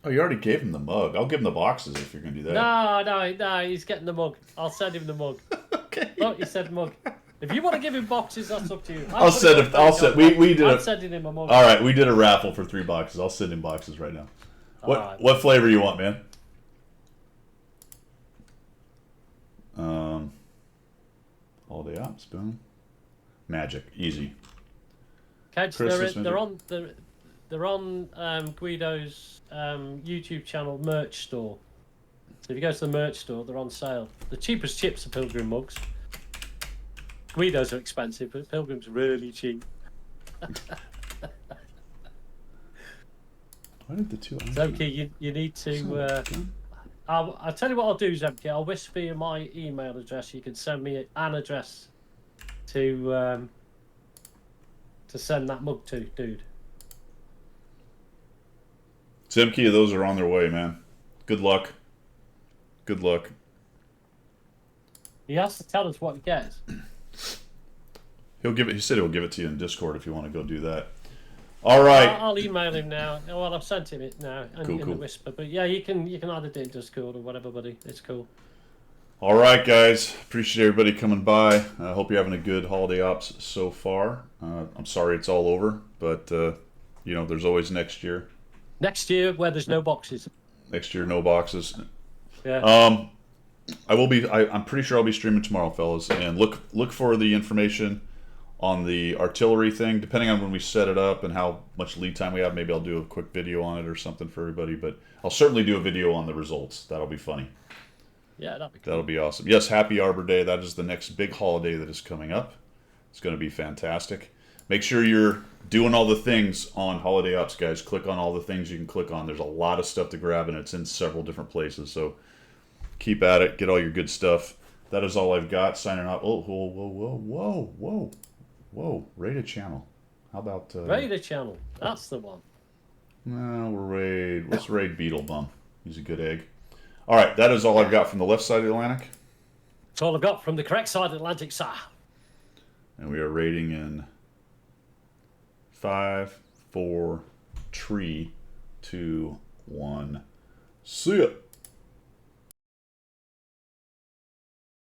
Speaker 2: Oh, you already gave him the mug. I'll give him the boxes if you're going to do that.
Speaker 1: No, he's getting the mug. I'll send him the mug.
Speaker 2: Okay.
Speaker 1: Look, he said mug. If you want to give him boxes, that's up to you.
Speaker 2: I'll send him. We did
Speaker 1: I'm
Speaker 2: a.
Speaker 1: sending him a mug.
Speaker 2: All right, we did a raffle for 3 boxes. I'll send him boxes right now.
Speaker 1: Alright.
Speaker 2: What flavor you want, man? Holiday Ops, boom. Magic, easy.
Speaker 1: Cage,
Speaker 2: Christmas
Speaker 1: they're on Guido's YouTube channel merch store. So if you go to the merch store, they're on sale. The cheapest chips are Pilgrim mugs. Guido's are expensive, but Pilgrim's really cheap.
Speaker 2: Why did the two?
Speaker 1: Zemke, you need to. I'll tell you what I'll do, Zemke. I'll whisper you my email address. You can send me an address to send that mug to, dude.
Speaker 2: Zemke, those are on their way, man. Good luck. Good luck.
Speaker 1: He has to tell us what he gets.
Speaker 2: He'll give it. He said he'll give it to you in Discord if you want to go do that. All right.
Speaker 1: I'll email him now. Well, I've sent him it now in
Speaker 2: Cool.
Speaker 1: the whisper. But yeah, you can either do it in Discord or whatever, buddy. It's cool.
Speaker 2: All right, guys. Appreciate everybody coming by. I hope you're having a good holiday ops so far. I'm sorry it's all over, but there's always next year.
Speaker 1: Next year, where there's no boxes.
Speaker 2: Next year, no boxes.
Speaker 1: Yeah.
Speaker 2: I will be. I'm pretty sure I'll be streaming tomorrow, fellas. And look for the information on the artillery thing. Depending on when we set it up and how much lead time we have, maybe I'll do a quick video on it or something for everybody. But I'll certainly do a video on the results. That'll be funny.
Speaker 1: Yeah, that'd be cool.
Speaker 2: That'll be awesome. Yes, Happy Arbor Day. That is the next big holiday that is coming up. It's going to be fantastic. Make sure you're doing all the things on Holiday Ops, guys. Click on all the things you can click on. There's a lot of stuff to grab, and it's in several different places. So keep at it. Get all your good stuff. That is all I've got. Signing off. Oh, whoa. Raid a channel. How about...
Speaker 1: Raid a channel. That's the one.
Speaker 2: No, let's raid Beetlebum. He's a good egg. All right, that is all I've got from the left side of the Atlantic.
Speaker 1: That's all I've got from the correct side of the Atlantic, sir.
Speaker 2: And we are raiding in 5, 4, 3, 2, 1. See ya.